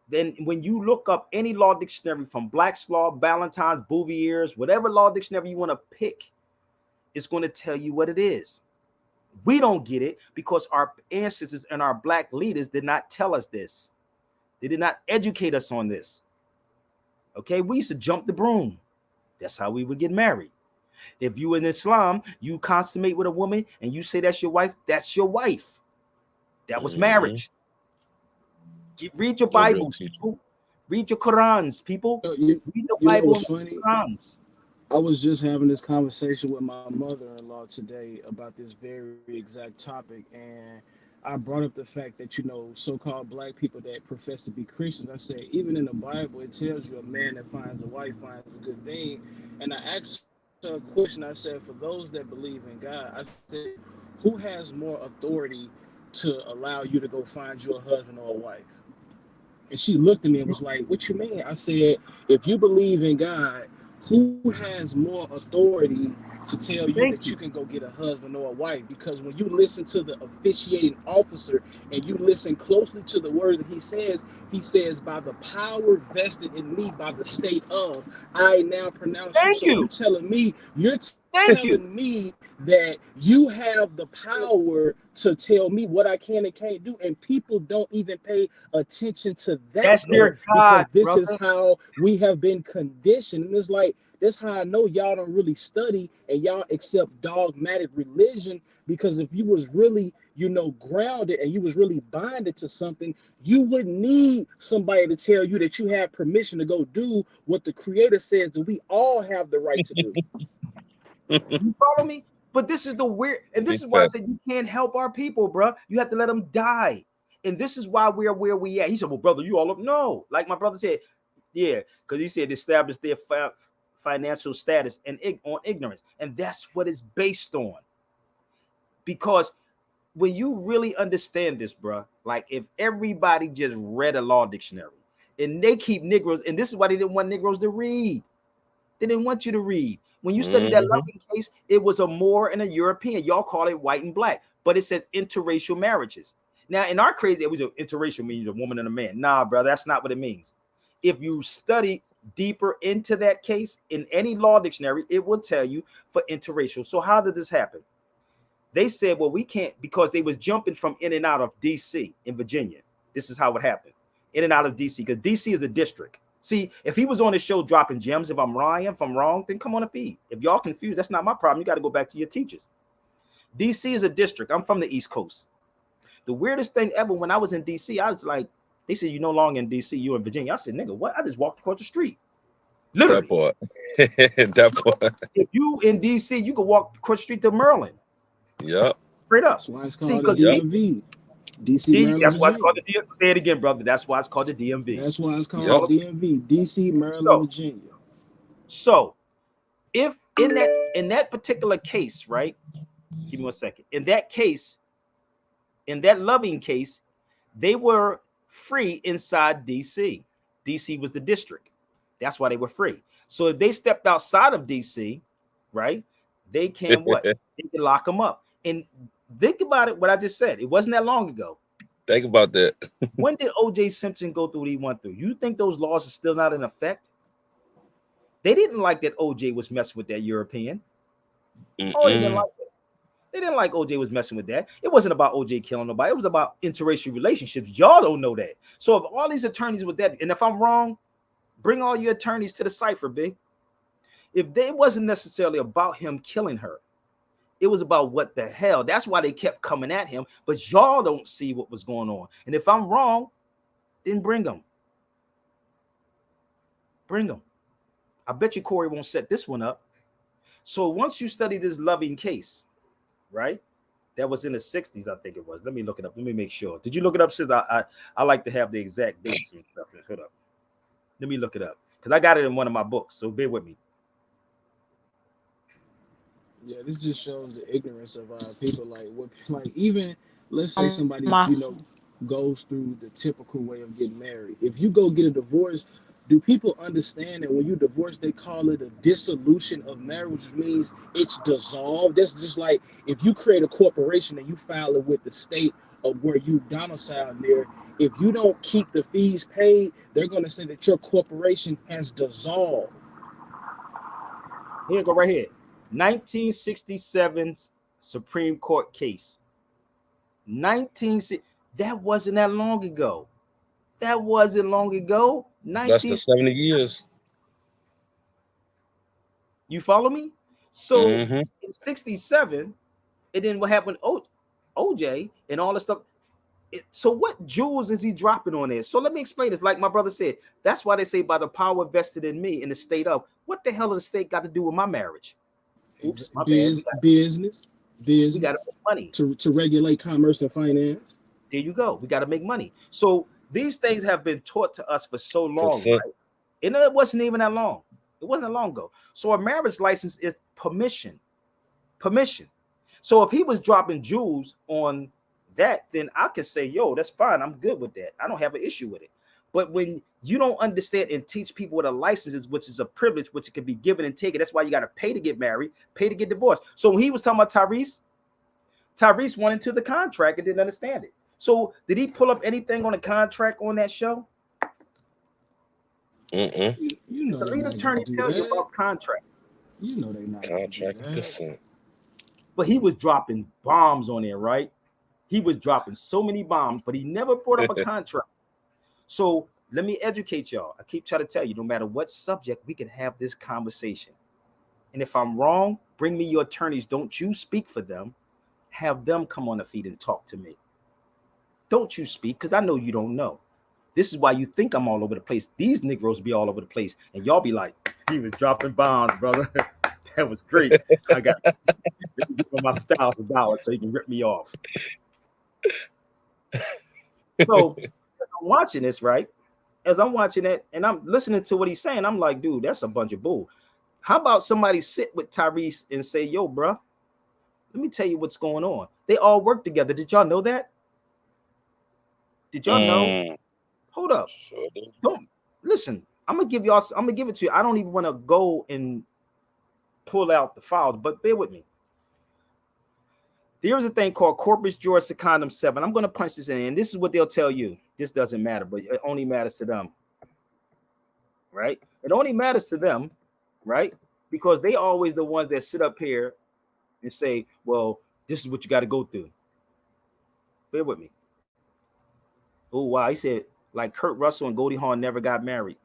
Then when you look up any law dictionary from Black's Law, Ballantyne's, Bouvier's, whatever law dictionary you want to pick, it's going to tell you what it is. We don't get it because our ancestors and our black leaders did not tell us this. They did not educate us on this. Okay, we used to jump the broom. That's how we would get married. If you in Islam, you consummate with a woman and you say that's your wife, that's your wife. That was marriage. Read your Bible, people. Read your Qurans, people. Read the Bible and the Qurans. I was just having this conversation with my mother-in-law today about this very exact topic, and I brought up the fact that, so-called black people that profess to be Christians, I said, even in the Bible, it tells you a man that finds a wife finds a good thing. And I asked her a question. I said, for those that believe in God, I said, who has more authority to allow you to go find you a husband or a wife? And she looked at me and was like, what you mean? I said, if you believe in God, who has more authority to tell you that you can go get a husband or a wife? Because when you listen to the officiating officer and you listen closely to the words that he says, by the power vested in me by the state of, I now pronounce you. So you're telling me, that you have the power to tell me what I can and can't do, and people don't even pay attention to that. That's their God, because this is how we have been conditioned. And it's like, that's how I know y'all don't really study and y'all accept dogmatic religion, because if you was really, grounded and you was really bonded to something, you wouldn't need somebody to tell you that you have permission to go do what the Creator says that we all have the right to do. You follow me? But this is the weird, and this is why I said you can't help our people, bro. You have to let them die. And this is why we're where we at. He said, well, brother, you all up. No, like my brother said, yeah, because he said establish their financial status and on ignorance. And that's what it's based on. Because when you really understand this, bro, like if everybody just read a law dictionary and they keep Negroes, and this is why they didn't want Negroes to read. They didn't want you to read. When you study that Loving case, it was a Moor and a European. Y'all call it white and black, but it says interracial marriages. Now, in our crazy, it was interracial means a woman and a man. Nah, brother, that's not what it means. If you study deeper into that case in any law dictionary, it will tell you for interracial. So how did this happen? They said, well, we can't, because they was jumping from in and out of DC in Virginia. This is how it happened. In and out of DC, because DC is a district. See, if he was on his show dropping gems, if I'm wrong, then come on the feed. If y'all confused, that's not my problem. You got to go back to your teachers. DC is a district. I'm from the East Coast. The weirdest thing ever, when I was in DC, I was like, they said, you no longer in DC, you in Virginia. I said, nigga, what? I just walked across the street. Literally. That part. If you in DC, you can walk across the street to Maryland. Yep. Straight up. That's why it's called the DMV. DC, Maryland, that's why it's called the DMV. Say it again, brother. That's why it's called the DMV. That's why it's called the DMV. DC, Maryland, Virginia. So if in that particular case, right? Give me 1 second. In that case, in that Loving case, they were free inside DC. DC was the district. That's why they were free. So if they stepped outside of DC, right, they can what? They can lock them up. And think about it, what I just said. It wasn't that long ago. Think about that. When did OJ Simpson go through what he went through? You think those laws are still not in effect? They didn't like that OJ was messing with that European. Oh, they didn't like it. They didn't like OJ was messing with that. It wasn't about OJ killing nobody. It was about interracial relationships. Y'all don't know that. So if all these attorneys with that, and if I'm wrong, bring all your attorneys to the cipher, big. If they wasn't necessarily about him killing her, it was about what the hell. That's why they kept coming at him. But y'all don't see what was going on. And if I'm wrong, then bring them. Bring them. I bet you Corey won't set this one up. So once you study this Loving case, right? That was in the 60s, I think it was. Let me look it up. Let me make sure. Did you look it up? Since I like to have the exact dates and stuff. Hold up. Let me look it up because I got it in one of my books. So bear with me. Yeah, this just shows the ignorance of people. Like even let's say somebody goes through the typical way of getting married. If you go get a divorce, do people understand that when you divorce, they call it a dissolution of marriage, which means it's dissolved? That's just like if you create a corporation and you file it with the state of where you domicile there. If you don't keep the fees paid, they're going to say that your corporation has dissolved. Here, go right here. 1967 Supreme Court case. That wasn't that long ago. That wasn't long ago. Less than 70 years. You follow me? So in 67, and then what happened? OJ and all this stuff. So what jewels is he dropping on there? So let me explain this. Like my brother said, that's why they say by the power vested in me in the state of, what the hell does the state got to do with my marriage? Oops, my business. We got to make money to regulate commerce and finance. There you go. We got to make money. So these things have been taught to us for so long, right? And it wasn't even that long. It wasn't that long ago. So a marriage license is permission. So if he was dropping jewels on that, then I could say, yo, that's fine. I'm good with that. I don't have an issue with it. But when you don't understand and teach people what a license is, which is a privilege, which can be given and taken, that's why you got to pay to get married, pay to get divorced. So when he was talking about Tyrese went into the contract and didn't understand it. So did he pull up anything on the contract on that show? You know the lead attorney tells you about contract. You know they not contract consent. But he was dropping bombs on there, right? He was dropping so many bombs, but he never brought up a contract. So let me educate y'all. I keep trying to tell you, no matter what subject, we can have this conversation. And if I'm wrong, bring me your attorneys. Don't you speak for them. Have them come on the feet and talk to me. Don't you speak, because I know you don't know. This is why you think I'm all over the place. These Negroes be all over the place, and y'all be like, he was dropping bombs, brother. That was great. I got my $1,000 so you can rip me off. So I'm watching this, right? As I'm watching it and I'm listening to what he's saying, I'm like, dude, that's a bunch of bull. How about somebody sit with Tyrese and say, yo, bro, let me tell you what's going on. They all work together. Did y'all know that? Did y'all know? Hold up. Sure Don't listen. I'm gonna give it to you. I don't even want to go and pull out the files, but bear with me. There is a thing called Corpus Juris Secundum 7. I'm going to punch this in, and this is what they'll tell you. This doesn't matter, but it only matters to them, right? It only matters to them, right? Because they always the ones that sit up here and say, well, this is what you got to go through. Bear with me. Oh, wow. He said, like Kurt Russell and Goldie Hawn never got married.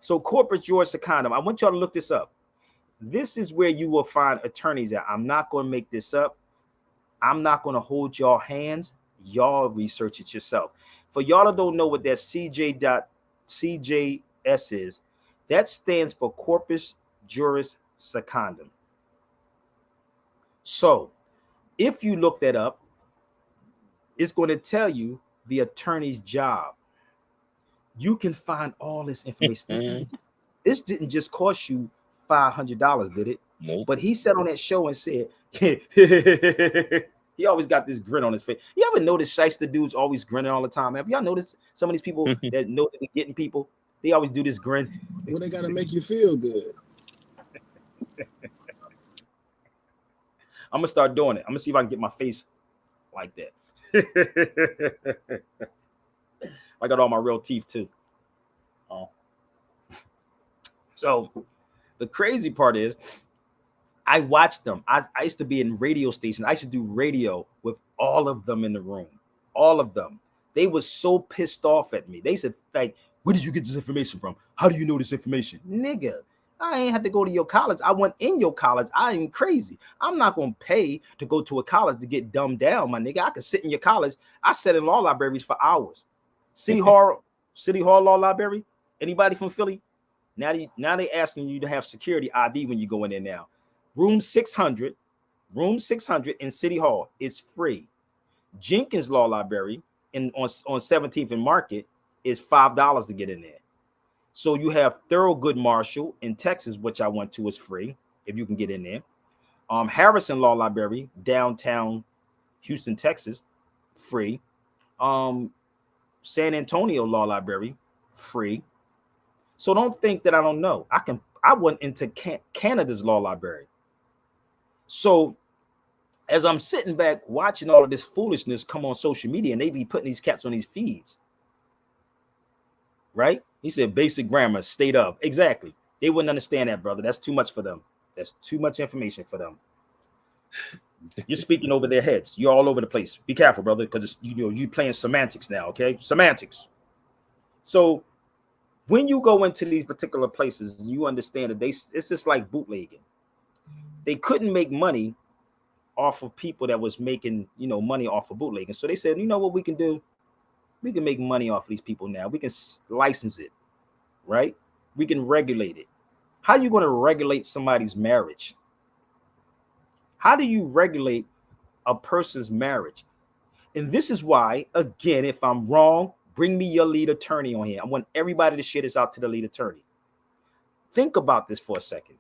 So Corpus Juris Secundum, I want y'all to look this up. This is where you will find attorneys at. I'm not going to make this up. I'm not going to hold y'all hands. Y'all research it yourself. For y'all that don't know what that CJS is, that stands for Corpus Juris Secundum. So if you look that up, it's going to tell you the attorney's job. You can find all this information. This didn't just cost you $500, did it? Nope. But he sat on that show and said, he always got this grin on his face. You ever notice shyster dudes always grinning all the time? Have y'all noticed some of these people that know that they're getting people? They always do this grin. Well, they got to make you feel good. I'm gonna start doing it. I'm gonna see if I can get my face like that. I got all my real teeth too. Oh. So the crazy part is I watched them. I used to be in radio stations. I used to do radio with all of them in the room. All of them. They were so pissed off at me. They said, like, where did you get this information from? How do you know this information? Nigga, I ain't had to go to your college. I went in your college. I ain't crazy. I'm not going to pay to go to a college to get dumbed down, my nigga. I could sit in your college. I sat in law libraries for hours. City Hall Law Library. Anybody from Philly? Now they asking you to have security ID when you go in there now. Room 600 in City Hall is free. Jenkins Law Library on 17th and Market is $5 to get in there. So you have Thurgood Marshall in Texas, which I went to, is free if you can get in there. Harrison Law Library, downtown Houston, Texas, free. San Antonio Law Library, free. So don't think that I don't know. I went into Canada's Law Library. So as I'm sitting back watching all of this foolishness come on social media, and they be putting these cats on these feeds, right? He said basic grammar, state of. Exactly. They wouldn't understand that, brother. That's too much for them. That's too much information for them. You're speaking over their heads. You're all over the place. Be careful, brother, because you're playing semantics now, okay? Semantics. So when you go into these particular places, you understand that it's just like bootlegging. They couldn't make money off of people that was making, money off of bootlegging. So they said, you know what we can do? We can make money off of these people now. We can license it, right? We can regulate it. How are you going to regulate somebody's marriage? How do you regulate a person's marriage? And this is why, again, if I'm wrong, bring me your lead attorney on here. I want everybody to share this out to the lead attorney. Think about this for a second.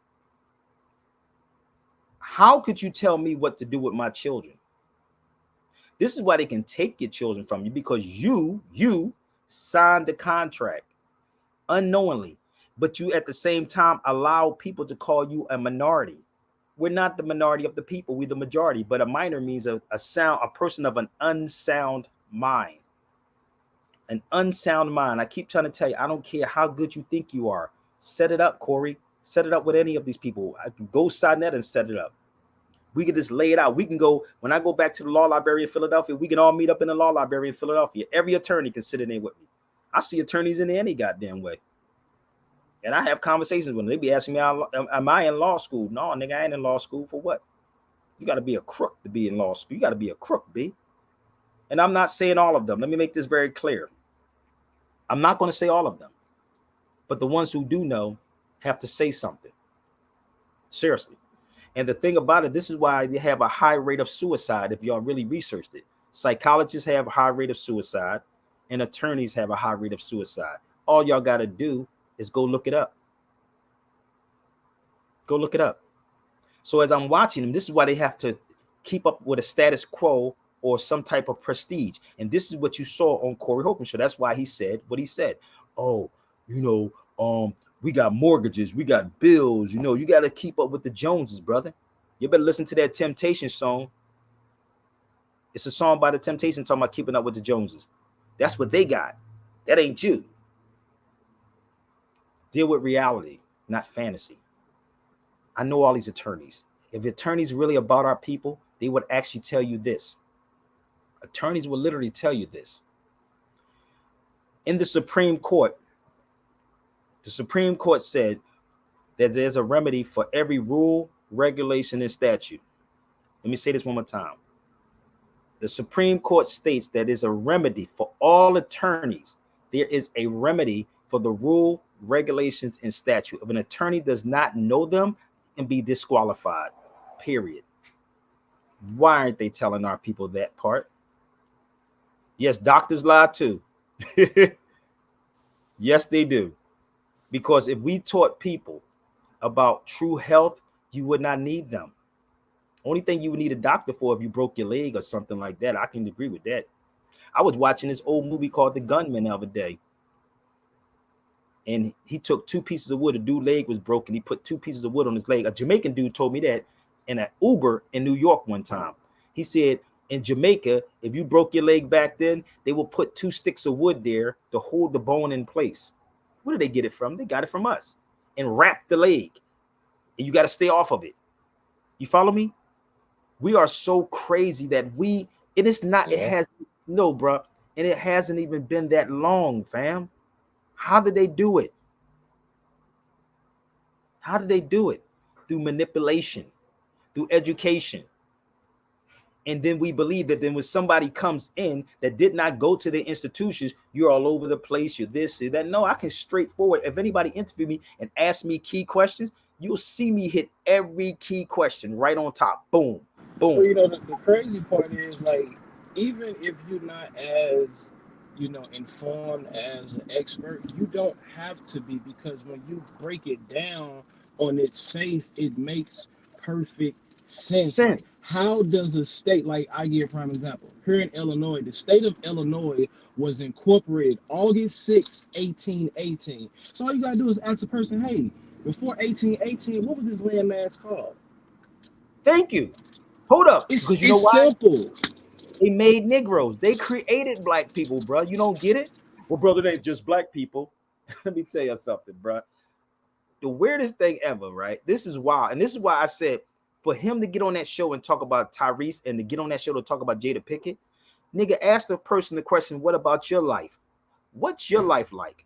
How could you tell me what to do with my children? This is why they can take your children from you, because you signed the contract unknowingly, but you at the same time allow people to call you a minority. We're not the minority of the people, we're the majority, but a minor means a person of an unsound mind. An unsound mind. I keep trying to tell you, I don't care how good you think you are. Set it up, Corey. Set it up with any of these people. I can go sign that and set it up. We can just lay it out. We can go, when I go back to the law library in Philadelphia, we can all meet up in the law library in Philadelphia. Every attorney can sit in there with me. I see attorneys in there any goddamn way. And I have conversations with them. They be asking me, am I in law school? No, nigga, I ain't in law school. For what? You got to be a crook to be in law school. You got to be a crook, B. And I'm not saying all of them. Let me make this very clear. I'm not going to say all of them. But the ones who do know have to say something. Seriously. And the thing about it, this is why they have a high rate of suicide if y'all really researched it. Psychologists have a high rate of suicide and attorneys have a high rate of suicide. All y'all got to do is go look it up. Go look it up. So as I'm watching them, this is why they have to keep up with a status quo or some type of prestige. And this is what you saw on Corey Holcomb show. That's why he said what he said. Oh, we got mortgages, we got bills, you got to keep up with the Joneses, brother. You better listen to that Temptation song. It's a song by the Temptation talking about keeping up with the Joneses. That's what they got. That ain't you. Deal with reality, not fantasy. I know all these attorneys. If attorneys really about our people, they would actually tell you this. Attorneys will literally tell you this. In the Supreme Court said that there's a remedy for every rule, regulation, and statute. Let me say this one more time. The Supreme Court states that there's a remedy for all attorneys. There is a remedy for the rule, regulations, and statute. If an attorney does not know them, it can be disqualified, period. Why aren't they telling our people that part? Yes, doctors lie too. Yes, they do. Because if we taught people about true health, you would not need them. Only thing you would need a doctor for if you broke your leg or something like that. I can agree with that. I was watching this old movie called The Gunman the other day. And he took 2 pieces of wood. A dude's leg was broken. He put 2 pieces of wood on his leg. A Jamaican dude told me that in an Uber in New York one time. He said in Jamaica, if you broke your leg back then, they will put 2 sticks of wood there to hold the bone in place. Where did they get it from? They got it from us. And wrap the leg. And you got to stay off of it. You follow me? We are so crazy that it is not, it has, no, bro. And it hasn't even been that long, fam. How did they do it? How did they do it? Through manipulation, through education. And then we believe that then when somebody comes in that did not go to the institutions, you're all over the place, you're this, you're that. No, I can straightforward. If anybody interview me and ask me key questions, you'll see me hit every key question right on top. Boom, boom. Well, you know, the crazy part is, like, even if you're not as, you know, informed as an expert, you don't have to be, because when you break it down on its face, it makes perfect sense. Like, how does a state, like, I give a prime example here in Illinois, the state of Illinois was incorporated August 6, 1818. So all you gotta do is ask a person, hey, before 1818, what was this landmass called? Thank you. Hold up. It's simple. They made Negroes. They created black people, bro. You don't get it? Well, brother, they ain't just black people. Let me tell you something, bro. The weirdest thing ever, right? This is wild. And this is why I said, for him to get on that show and talk about Tyrese and to get on that show to talk about Jada Pinkett, nigga, ask the person the question, what about your life? What's your life like?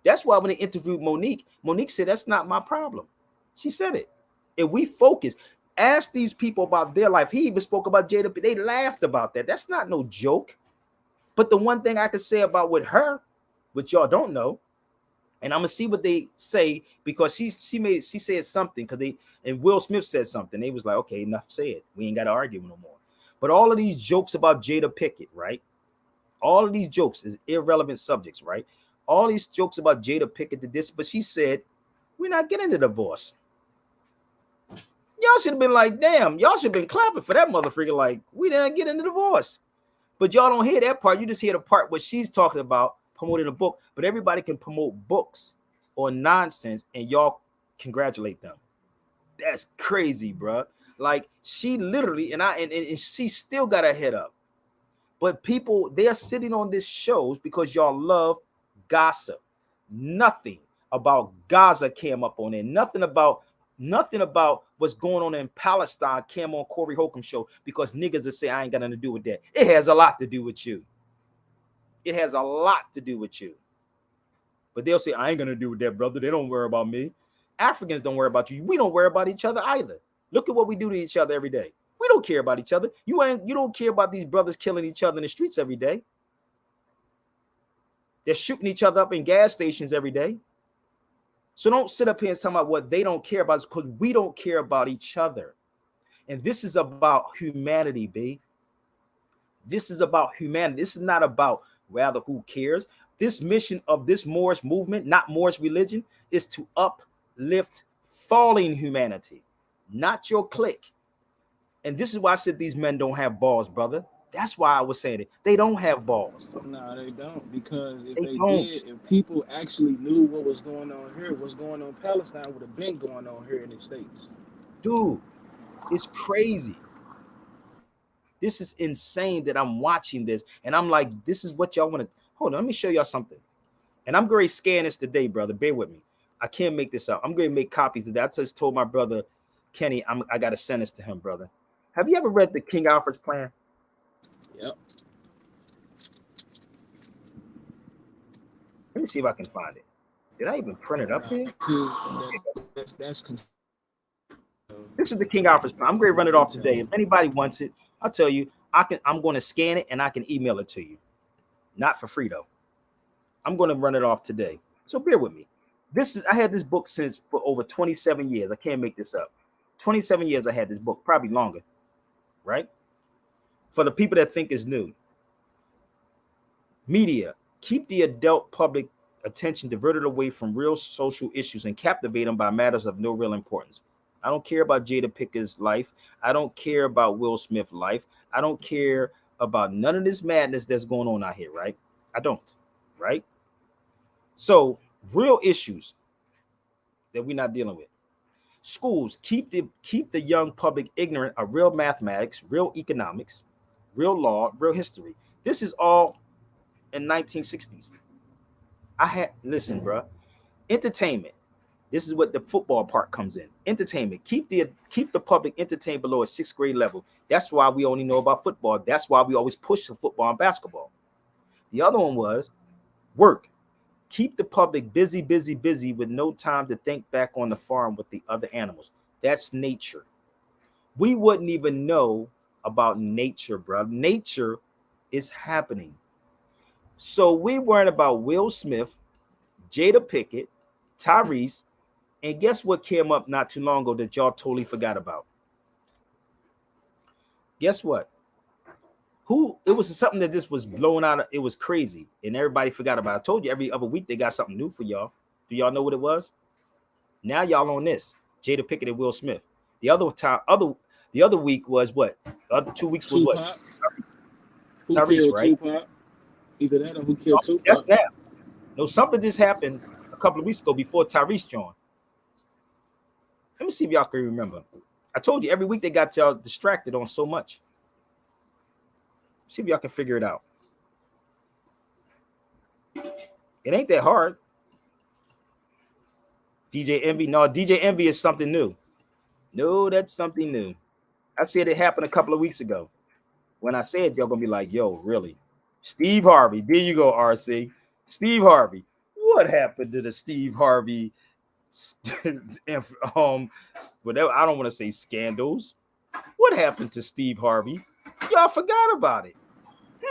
That's why when they interviewed Monique, Monique said, that's not my problem. She said it. If we focus, ask these people about their life. He even spoke about Jada. They laughed about that. That's not no joke. But the one thing I could say about with her, which y'all don't know, and I'm gonna see what they say, because she said something, and Will Smith said something. They was like, okay, enough said. We ain't got to argue no more. But all of these jokes about Jada Pinkett, right? All of these jokes is irrelevant subjects, right? All these jokes about Jada Pinkett did this, but she said, we're not getting a divorce. Y'all should have been like, damn, y'all should have been clapping for that motherfucker. Like, we didn't get into divorce. But y'all don't hear that part. You just hear the part where she's talking about promoting a book. But everybody can promote books or nonsense, and y'all congratulate them. That's crazy, bro. Like, she literally, and she still got her head up. But people, they're sitting on these shows because y'all love gossip. Nothing about Gaza came up on it. Nothing about what's going on in Palestine came on Corey Holcomb show, because niggas that say I ain't got nothing to do with that. It has a lot to do with you. It has a lot to do with you. But they'll say, I ain't gonna do with that, brother. They don't worry about me. Africans don't worry about you. We don't worry about each other either. Look at what we do to each other every day. We don't care about each other. You don't care about these brothers killing each other in the streets every day. They're shooting each other up in gas stations every day. So don't sit up here and talk about what they don't care about, because we don't care about each other. And this is about humanity, B. This is about humanity. This is not about rather who cares. This mission of this Moorish movement, not Moorish religion, is to uplift falling humanity, not your clique. And this is why I said these men don't have balls, brother. That's why I was saying it. They don't have balls. No, they don't. Because if they did, if people actually knew what was going on here, what's going on in Palestine would have been going on here in the States. Dude, it's crazy. This is insane that I'm watching this. And I'm like, this is what y'all want to. Hold on, let me show y'all something. And I'm going to scan this today, brother. Bear with me. I can't make this up. I'm going to make copies today. I just told my brother, Kenny, I got to send this to him, brother. Have you ever read the King Alfred's Plan? Yep. Let me see if I can find it. Did I even print it up here? This is the King Alfred's Plan. I'm going to run it off today. If anybody wants it, I'll tell you. I'm going to scan it and I can email it to you. Not for free though. I'm going to run it off today. So bear with me. I had this book for over 27 years. I can't make this up. 27 years I had this book, probably longer. Right? For the people that think it's new. Media, keep the adult public attention diverted away from real social issues and captivate them by matters of no real importance. I don't care about Jada Pickett's life. I don't care about Will Smith's life. I don't care about none of this madness that's going on out here, right? I don't, right? So, real issues that we're not dealing with. Schools keep the young public ignorant of real mathematics, real economics, real law, real history. This is all in 1960s. Listen, bro. Entertainment. This is what the football part comes in. Entertainment. Keep the public entertained below a 6th grade level. That's why we only know about football. That's why we always push for football and basketball. The other one was work. Keep the public busy, busy, busy with no time to think back on the farm with the other animals. That's nature. We wouldn't even know about nature, bro. Nature is happening. So we weren't about Will Smith, Jada Pickett, Tyrese, and guess what came up not too long ago that y'all totally forgot about? Guess what? It was something that this was blown out. It was crazy, and everybody forgot about it. I told you every other week they got something new for y'all. Do y'all know what it was? Now y'all on this. Jada Pickett and Will Smith. The other week was what? The other 2 weeks was Tupac. what? Who Tyrese, killed right? Tupac? Either that or who killed Tupac. That's that. No, something just happened a couple of weeks ago before Tyrese joined. Let me see if y'all can remember. I told you every week they got y'all distracted on so much. See if y'all can figure it out. It ain't that hard. DJ Envy. No, DJ Envy is something new. No, that's something new. I said it happened a couple of weeks ago. When I said, y'all gonna be like, yo, really? Steve Harvey. There you go, RC. Steve Harvey. What happened to the Steve Harvey whatever? I don't want to say scandals. What happened to Steve Harvey? Y'all forgot about it.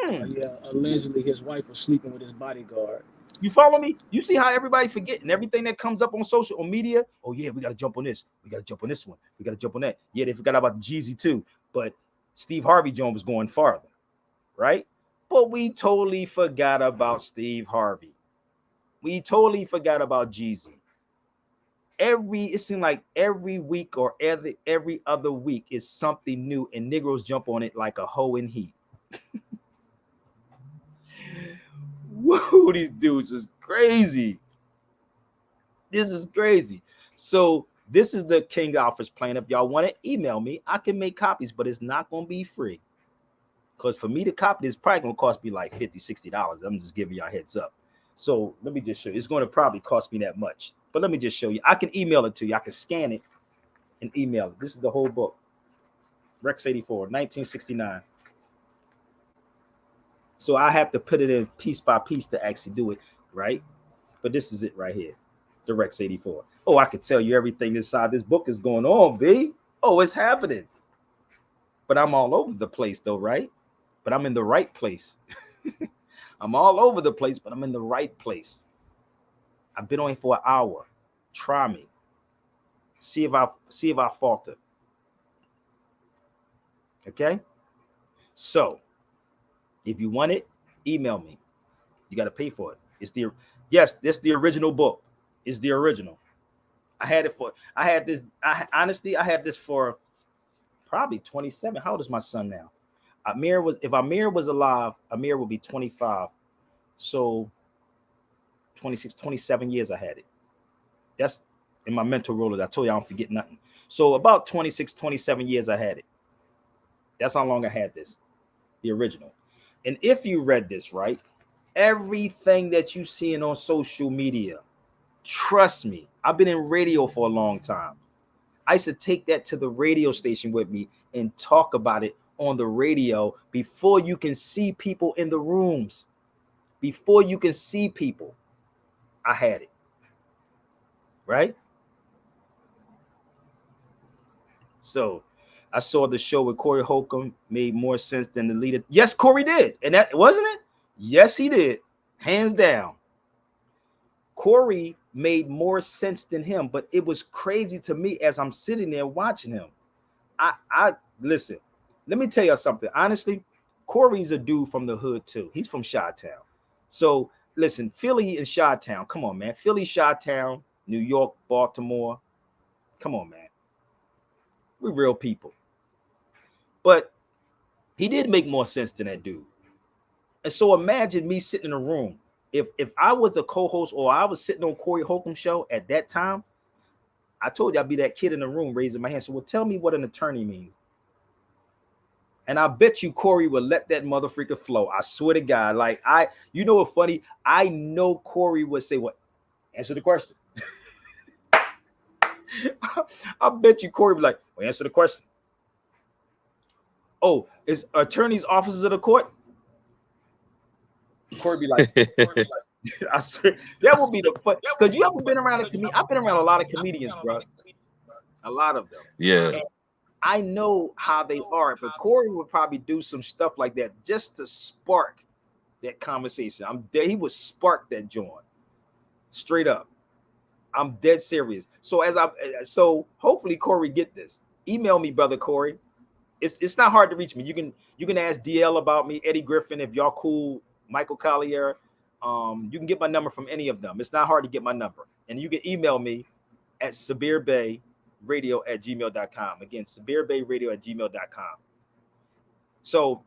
Yeah, allegedly his wife was sleeping with his bodyguard. You follow me? You see how everybody forgetting everything that comes up on social media? Oh, yeah, we got to jump on this. We got to jump on this one. We got to jump on that. Yeah, they forgot about Jeezy too. But Steve Harvey Jones was going farther, right? But we totally forgot about Steve Harvey. We totally forgot about Jeezy. It seemed like every week or every other week is something new, and Negroes jump on it like a hoe in heat. Whoa, these dudes is crazy. This is crazy. So this is the King Alfred's plan. If y'all want to email me, I can make copies, but it's not going to be free. Because for me to copy this, probably going to cost me like $50, $60. I'm just giving y'all a heads up. So let me just show you. It's going to probably cost me that much. But let me just show you. I can email it to you. I can scan it and email it. This is the whole book. Rex 84, 1969. So I have to put it in piece by piece to actually do it, right? But this is it right here. The Rex 84. Oh, I could tell you everything inside this book is going on, B. Oh, it's happening. But I'm all over the place though, right? But I'm in the right place. I'm all over the place, but I'm in the right place. I've been on here for an hour. Try me. See if I falter. Okay? So, if you want it, email me. You got to pay for it. This the original book. It's the original. I had this for probably 27. How old is my son now? If Amir was alive, Amir would be 25. So 26, 27 years I had it. That's in my mental roller. I told you I don't forget nothing. So about 26, 27 years I had it. That's how long I had this, the original. And if you read this, right, everything that you seeing on social media, trust me, I've been in radio for a long time. I used to take that to the radio station with me and talk about it on the radio before you can see people in the rooms. Before you can see people, I had it. Right? So I saw the show with Corey Holcomb made more sense than the leader. Yes, Corey did. And that wasn't it? Yes, he did. Hands down. Corey made more sense than him, but it was crazy to me as I'm sitting there watching him. I listen, let me tell you something. Honestly, Corey's a dude from the hood too. He's from Chi-Town. So listen, Philly and Chi-Town. Come on, man. Philly, Chi-Town, New York, Baltimore. Come on, man. We're real people. But he did make more sense than that dude. And so imagine me sitting in a room. If I was the co-host or I was sitting on Corey Holcomb show at that time, I told you I'd be that kid in the room raising my hand. So, well, tell me what an attorney means. And I bet you Corey would let that motherfucker flow. I swear to God. Like, you know what's funny? I know Corey would say, what? Answer the question. I bet you Corey would be like, well, answer the question. Oh, is attorneys officers of the court? Corey be like, I swear, that would be the fun. Because you ever been around a comedian? I've been around a lot of comedians, bro. A lot of them. Yeah. And I know how they are, but Corey would probably do some stuff like that just to spark that conversation. I'm dead. He would spark that joint. Straight up. I'm dead serious. So hopefully Corey get this. Email me, brother Corey. It's not hard to reach me. You can ask DL about me, Eddie Griffin, if y'all cool, Michael Collier. You can get my number from any of them. It's not hard to get my number. And you can email me at sabirbayradio@gmail.com. Again, sabirbayradio@gmail.com. So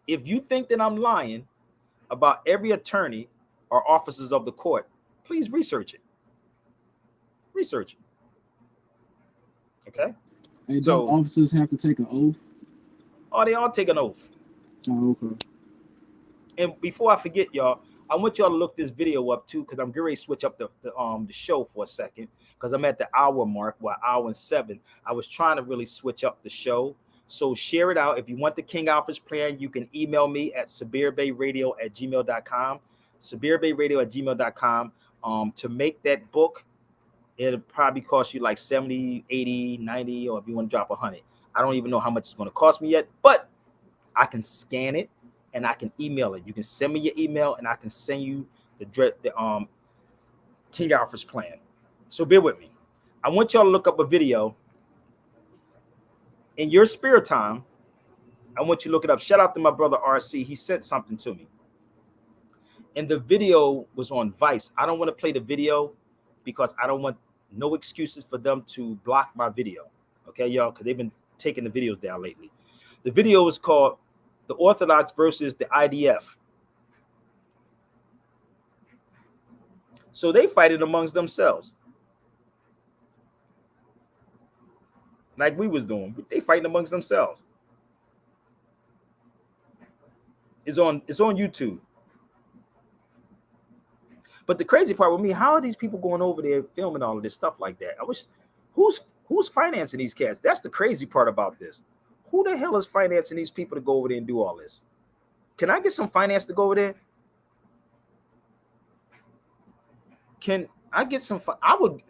if you think that I'm lying about every attorney or officers of the court, please research it. Research it. Okay? And so officers have to take an oath? Oh, they all take an oath. Oh, okay. And before I forget, y'all, I want y'all to look this video up too, because I'm getting ready to switch up the show for a second, because I'm at the hour mark, hour and 7. I was trying to really switch up the show. So share it out. If you want the King Alfred's plan, you can email me at sabirbayradio@gmail.com. sabirbayradio@gmail.com. To make that book, it'll probably cost you like 70, 80, 90, or if you want to drop 100. I don't even know how much it's going to cost me yet, but I can scan it and I can email it. You can send me your email and I can send you the King Alfred's plan. So bear with me. I want y'all to look up a video in your spare time. I want you to look it up. Shout out to my brother RC. He sent something to me. And the video was on Vice. I don't want to play the video because I don't want no excuses for them to block my video. Okay, y'all, because they've been taking the videos down lately. The video is called The Orthodox versus the IDF. So they fight it amongst themselves. Like we was doing. They fighting amongst themselves. It's on YouTube. But the crazy part with me, how are these people going over there filming all of this stuff like that? I wish, who's financing these cats? That's the crazy part about this. Who the hell is financing these people to go over there and do all this? Can I get some finance to go over there? Can I get some? I would,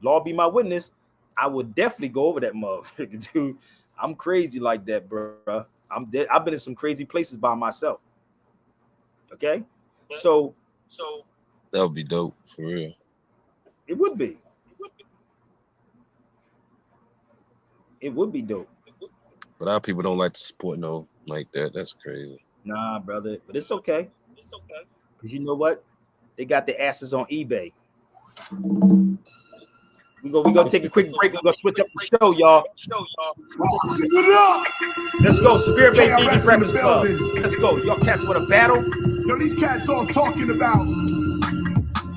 Lord be my witness, I would definitely go over that motherfucker, dude. I'm crazy like that, bro. I've been in some crazy places by myself. Okay, so that would be dope for real. It would be. It would be dope. But our people don't like to support no like that. That's crazy. Nah, brother. But it's okay. It's okay. Because you know what? They got their asses on eBay. We're gonna take a quick break. We're gonna switch up the show, y'all. Let's go. Spirit Bay BB Breakfast Club. Let's go. Y'all cats want a battle? Yo, these cats all talking about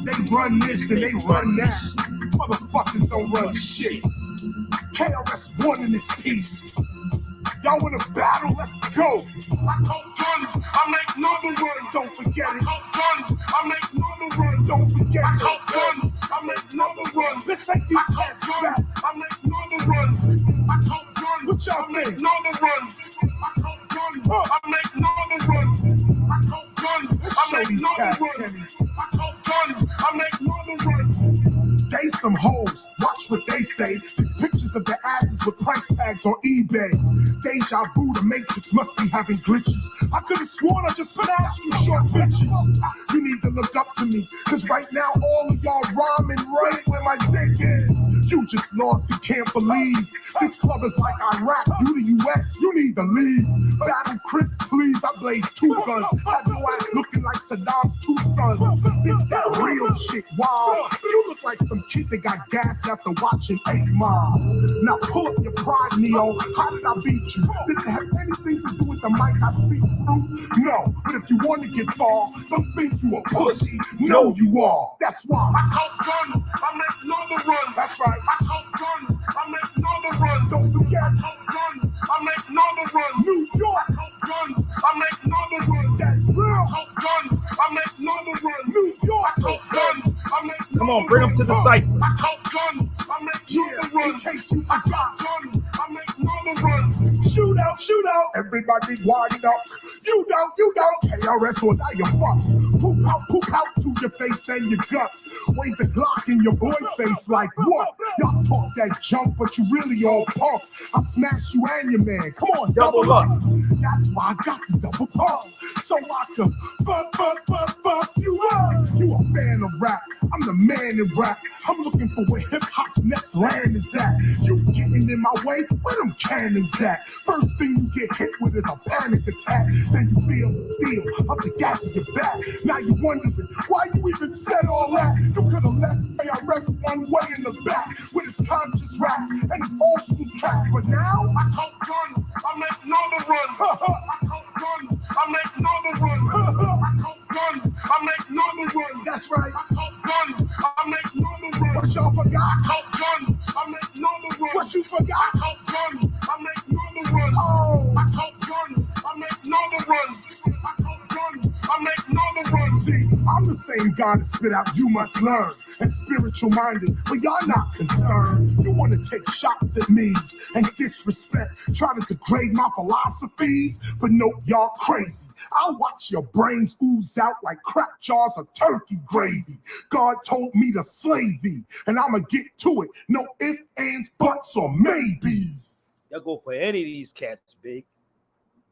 they run this and they run that. Motherfuckers don't run shit. KRS-One in this piece. Y'all want to battle? Let's go. I hold guns, I make number runs. Don't forget it. I hold guns, I make number runs. Don't forget it. I hold guns, I make number runs. Let's take these cats back. I make number runs. I hold guns, what y'all make? Number runs. I hold guns, I make number runs. I hold guns, I make number runs. I hold guns, I make number runs. They some hoes, watch what they say. There's pictures of their asses with price tags on eBay. Deja vu, the Matrix must be having glitches. I could have sworn I just smashed you short bitches. You need to look up to me, cause right now all of y'all rhyming right where my dick is. You just lost, you can't believe. This club is like Iraq, you the US, you need to leave. Battle Chris, please, I blaze 2 guns. Had your ass looking like Saddam's 2 sons. This that real shit, wow. You look like some kid that got gassed after watching 8 Mile. Now pull up your pride, Neo. How did I beat you? Did it have anything to do with the mic I speak through? No, but if you want to get far, some think you a pussy. No, you are. That's why I count guns, I make number runs. That's right. I count guns, I make number runs. Don't forget, I count guns, I make number runs. New York, I count guns, I make number runs. That's real. I count guns, I make number runs. New York, I count guns, I make number runs. Come on, bring them to the cipher. I count guns, I make number runs. In case you forgot guns, I make number runs. Shoot out, everybody wind up. You don't. KRS or die your fuck. Poop out to your face and your guts. Wave the Glock in your boy face like what? Y'all talk that junk, but you really all punks. I'll smash you and your man. Come on, double up. That's why I got the double pump. So I can fuck you up. You a fan of rap? I'm the man in rap. I'm looking for where hip hop's next land is at. You getting in my way? Where them cannons at? First thing you get hit with is a panic attack. Then you feel the steel up the gas of your back. Now you wondering why you even said all that. You could have left ARS one way in the back with his conscious rap and his old school track. But now I count guns, I make number runs. I count guns, I make number runs. I count guns, I make number runs. That's right. I count guns, I make number runs. What y'all forgot? I count guns, I make number runs. What you forgot? I count guns, I make number runs. Oh, I count guns, I make number runs. I count guns, I make number runs. See, I'm the same guy that spit out "You Must Learn" and spiritual minded, but y'all not concerned. You want to take shots at me and disrespect, try to degrade my philosophies, but nope, y'all crazy. I'll watch your brains ooze out like crack jars of turkey gravy. God told me to slay thee, and I'ma get to it. No ifs, ands, buts, or maybes. Y'all go for any of these cats, big.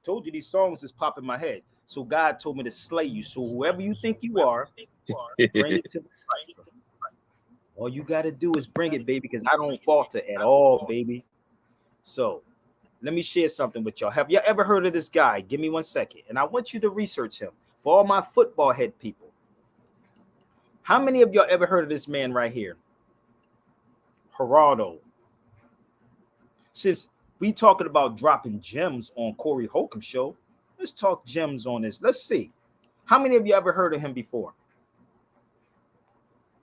Told you these songs is popping my head. So God told me to slay you. So whoever you think you are, bring it to the fight. All you got to do is bring it, baby, because I don't falter at all, baby. So let me share something with y'all. Have you ever heard of this guy? Give me 1 second. And I want you to research him. For all my football head people. How many of y'all ever heard of this man right here? Gerardo. Since we talking about dropping gems on Corey Holcomb show, let's talk gems on this. Let's see. How many of you ever heard of him before?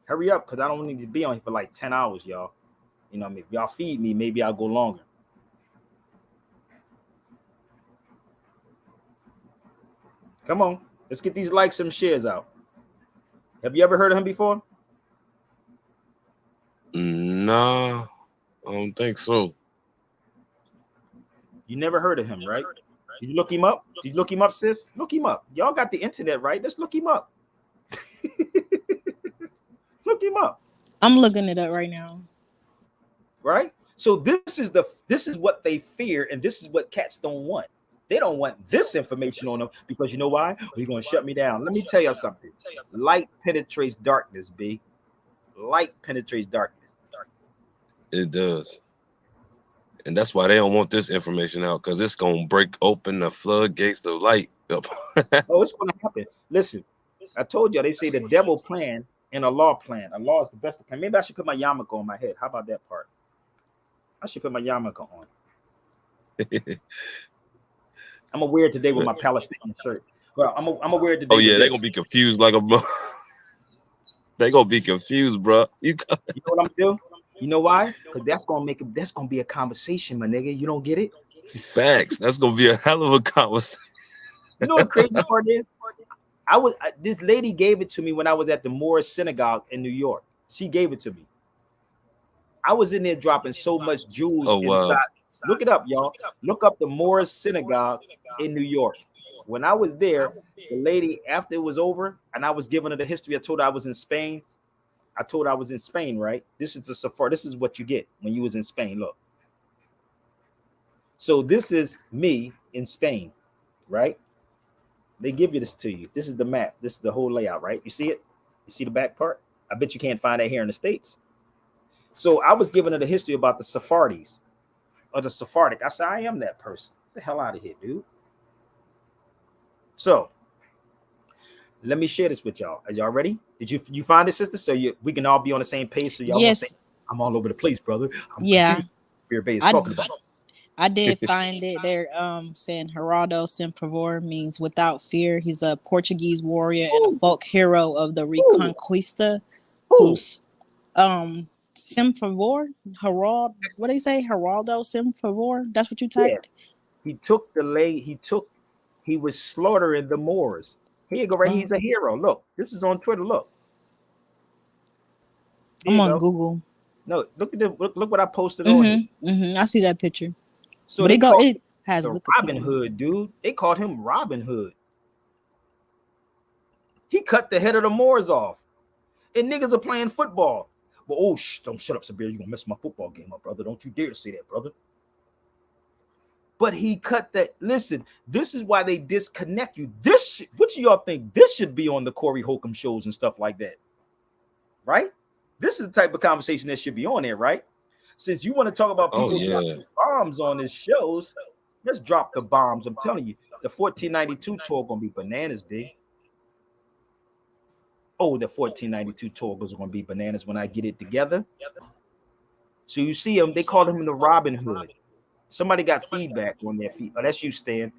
Hurry up, because I don't need to be on here for like 10 hours, y'all. You know what I mean? If y'all feed me, maybe I'll go longer. Come on. Let's get these likes and shares out. Have you ever heard of him before? Nah, I don't think so. You never heard of him, right? Did you look him up? Did you look him up, sis? Look him up. Y'all got the internet, right? Let's look him up. Look him up. I'm looking it up right now. Right? So this is what they fear, and this is what cats don't want. They don't want this information on them because you know why? You're gonna shut me down. Let me tell you something. Light penetrates darkness, B. Light penetrates darkness. It does. And that's why they don't want this information out, because it's going to break open the floodgates of light up. Oh, it's going to happen. Listen, I told you, they say the devil plan and a law plan. A law is the best plan. Maybe I should put my yarmulke on my head. How about that part? I should put my yarmulke on. I'm going to wear it today with my Palestinian shirt. Well, I'm going to wear it today. Oh, yeah, they're going to be confused like a... They're going to be confused, bro. You know what I'm going to do? You know why? Because that's gonna be a conversation, my nigga. You don't get it? Facts. That's gonna be a hell of a conversation. You know what crazy part is? This lady gave it to me when I was at the Moorish synagogue in New York. She gave it to me. I was in there dropping so much jewels inside. Wow. Look it up, y'all. Look up the Moorish synagogue in New York. When I was there, the lady, after it was over, and I was giving her the history, I told her I was in Spain. I told her I was in Spain, right? This is the safari. This is what you get when you was in Spain. Look. So this is me in Spain, right? They give you this to you. This is the map. This is the whole layout, right? You see it? You see the back part? I bet you can't find that here in the States. So I was giving her the history about the Sephardi's or the Sephardic. I said, I am that person. Get the hell out of here, dude. So let me share this with y'all. Are y'all ready? Did you find it, sister? So we can all be on the same page. So y'all won't say I'm all over the place, brother. I'm confused. Beer Bay is talking about. I did find it. They're saying Geraldo Sempervor means without fear. He's a Portuguese warrior and a folk hero of the Reconquista. Who's Sempervor? Gerald, what do they say? Geraldo Sempervor? That's what you typed? Yeah. He was slaughtering the Moors. Here you go, right? He's a hero. Look, this is on Twitter. Look. I'm on Google. No, look at look what I posted on here. I see that picture. So but it has the Robin Hood, dude. They called him Robin Hood. He cut the head of the Moors off. And niggas are playing football. Well, don't shut up, Sabir. You're gonna mess my football game up, brother. Don't you dare say that, brother. But he cut that. Listen, this is why they disconnect you. What do y'all think? This should be on the Corey Holcomb shows and stuff like that, right? This is the type of conversation that should be on there, right? Since you want to talk about people dropping bombs on his shows, let's drop the bombs. I'm telling you, the 1492 tour gonna be bananas, big. Oh, the 1492 tour is gonna be bananas when I get it together. So you see him, they called him the Robin Hood. Somebody got feedback on their feet. Oh, that's you, Stan.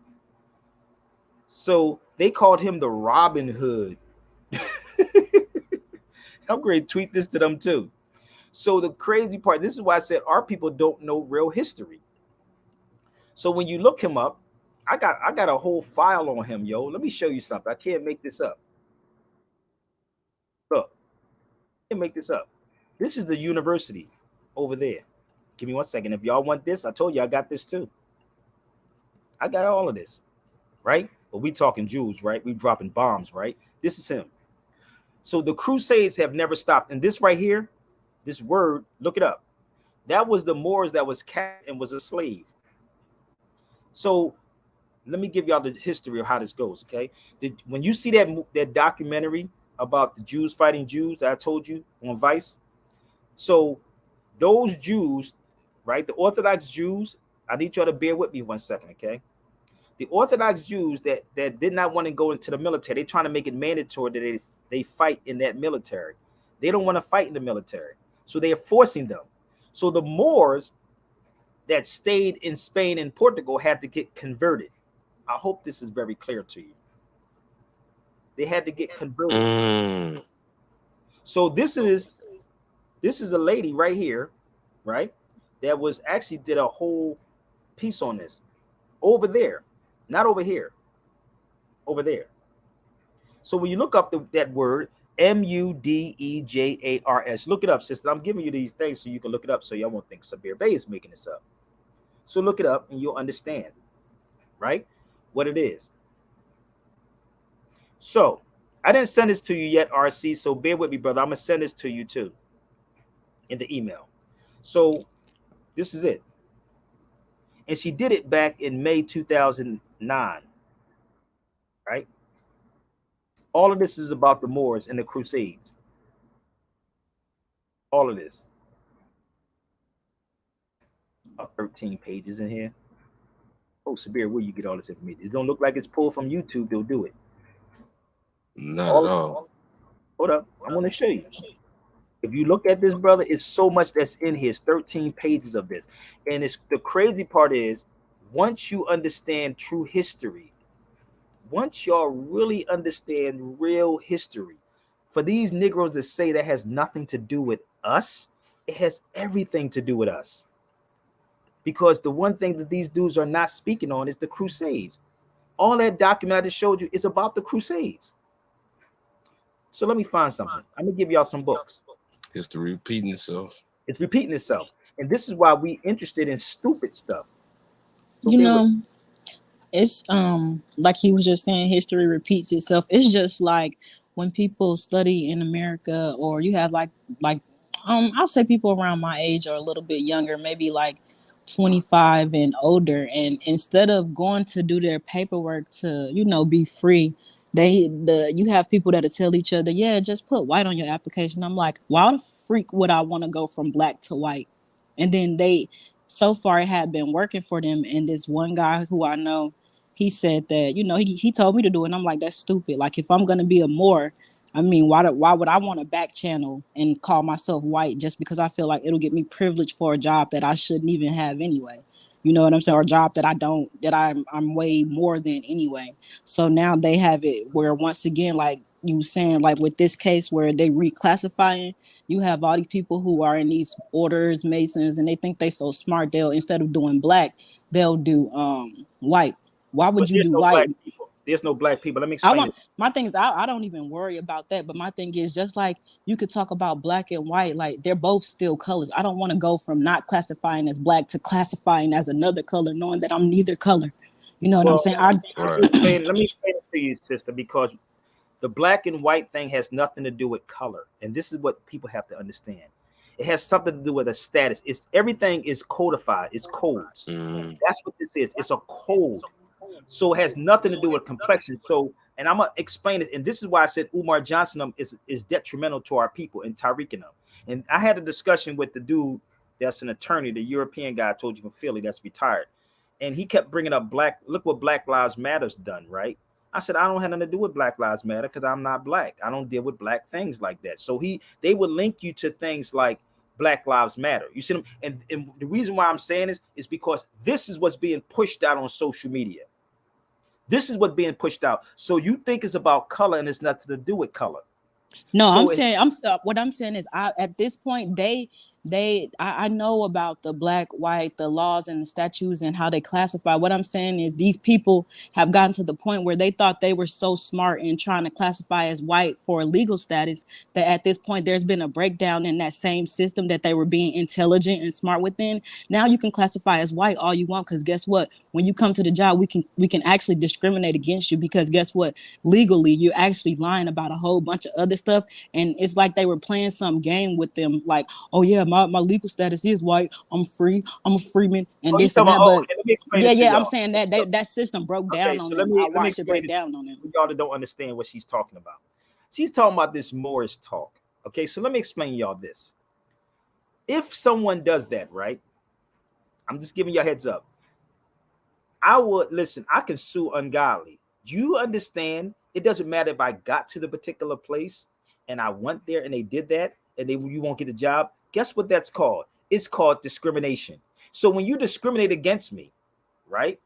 So they called him the Robin Hood. I'm going to tweet this to them too. So the crazy part, this is why I said our people don't know real history. So when you look him up, I got a whole file on him, yo. Let me show you something. I can't make this up. Look, I can't make this up. This is the university over there. Give me 1 second. If y'all want this, I told you I got this too. I got all of this, right? But we talking Jews, right? We dropping bombs, right? This is him. So the Crusades have never stopped. And this right here, this word, look it up. That was the Moors that was captured and was a slave. So let me give y'all the history of how this goes, okay? When you see that documentary about the Jews fighting Jews that I told you on Vice, so those Jews, right, the Orthodox Jews, I need y'all to bear with me 1 second, okay? The Orthodox Jews that did not want to go into the military, they're trying to make it mandatory that they fight in that military. They don't want to fight in the military, so they are forcing them. So the Moors that stayed in Spain and Portugal had to get converted. I hope this is very clear to you. They had to get converted. So this is a lady right here, right? That was actually did a whole piece on this over there, not over here, over there. So when you look up that word, Mudejars, look it up, sister. I'm giving you these things so you can look it up so y'all won't think Sabir Bey is making this up. So look it up and you'll understand, right, what it is. So I didn't send this to you yet, RC, so bear with me, brother. I'm going to send this to you too in the email. So this is it. And she did it back in May 2009, right? All of this is about the Moors and the Crusades. All of this. 13 pages in here. Oh, Sabir, where you get all this information? It don't look like it's pulled from YouTube. They'll do it. Not at all. Hold up. I want to show you. If you look at this, brother, it's so much that's in here. It's 13 pages of this. And it's the crazy part is once you understand true history, once y'all really understand real history, for these Negroes to say that has nothing to do with us, it has everything to do with us. Because the one thing that these dudes are not speaking on is the Crusades. All that document I just showed you is about the Crusades. So let me find something. I'm going to give y'all some books. History repeating itself. It's repeating itself. And this is why we interested in stupid stuff. So you know, it's like he was just saying, history repeats itself. It's just like when people study in America, or you have like I'll say people around my age or a little bit younger, maybe like 25 and older, and instead of going to do their paperwork to, you know, be free, You have people that'll tell each other, yeah, just put white on your application. I'm like, why the freak would I want to go from black to white? And then so far it had been working for them. And this one guy who I know, he said that, he told me to do it. And I'm like, that's stupid. Like, if I'm gonna be a Moor, I mean, why would I want to back channel and call myself white just because I feel like it'll get me privilege for a job that I shouldn't even have anyway? You know what I'm saying? Or a job that I'm way more than anyway. So now they have it where, once again, like you saying, like with this case where they reclassifying, you have all these people who are in these orders, masons, and they think they so smart. They'll, instead of doing black, they'll do white. Why would But you there's do no white? black people. There's no black people. Let me explain. My thing is, I don't even worry about that. But my thing is, just like you could talk about black and white, like they're both still colors. I don't want to go from not classifying as black to classifying as another color, knowing that I'm neither color. You know what I'm saying? Let me explain it to you, sister, because the black and white thing has nothing to do with color. And this is what people have to understand. It has something to do with a status. Everything is codified. It's codes. That's what this is. It's a code. So it has nothing to do with complexion. So, and I'm gonna explain it. And this is why I said Umar Johnson is detrimental to our people, and Tariq and them. And I had a discussion with the dude that's an attorney, the European guy I told you from Philly that's retired. And he kept bringing up look what Black Lives Matter's done, right? I said, I don't have nothing to do with Black Lives Matter because I'm not black. I don't deal with black things like that. So they would link you to things like Black Lives Matter. You see them? And the reason why I'm saying this is because this is what's being pushed out on social media. This is what's being pushed out. So you think it's about color and it's nothing to do with color. No, so what I'm saying is, at this point, I know about the black, white, the laws and the statutes and how they classify. What I'm saying is, these people have gotten to the point where they thought they were so smart in trying to classify as white for legal status that at this point there's been a breakdown in that same system that they were being intelligent and smart within. Now you can classify as white all you want, because guess what? When you come to the job, we can actually discriminate against you, because guess what? Legally, you're actually lying about a whole bunch of other stuff. And it's like they were playing some game with them, like, oh yeah, my legal status is white. I'm free. I'm a freeman, and this and that. But yeah, I'm saying that system broke down on them. I watched it break down on them. Y'all that don't understand what she's talking about. She's talking about this Moorish talk. Okay, so let me explain y'all this. If someone does that, right? I'm just giving you a heads up. I would listen. I can sue ungodly. You understand? It doesn't matter if I got to the particular place and I went there and they did that, and you won't get a job. Guess what that's called? It's called discrimination. So when you discriminate against me, right?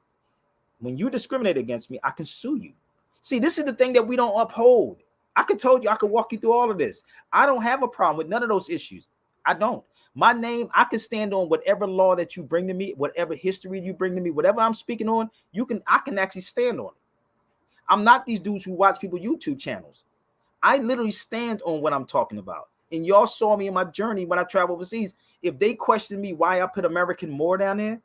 When you discriminate against me, I can sue you. See, this is the thing that we don't uphold. I could walk you through all of this. I don't have a problem with none of those issues. I don't. My name, I can stand on whatever law that you bring to me, whatever history you bring to me, whatever I'm speaking on, I can actually stand on it. I'm not these dudes who watch people YouTube channels. I literally stand on what I'm talking about. And y'all saw me in my journey when I travel overseas. If they question me why I put American Moor down there,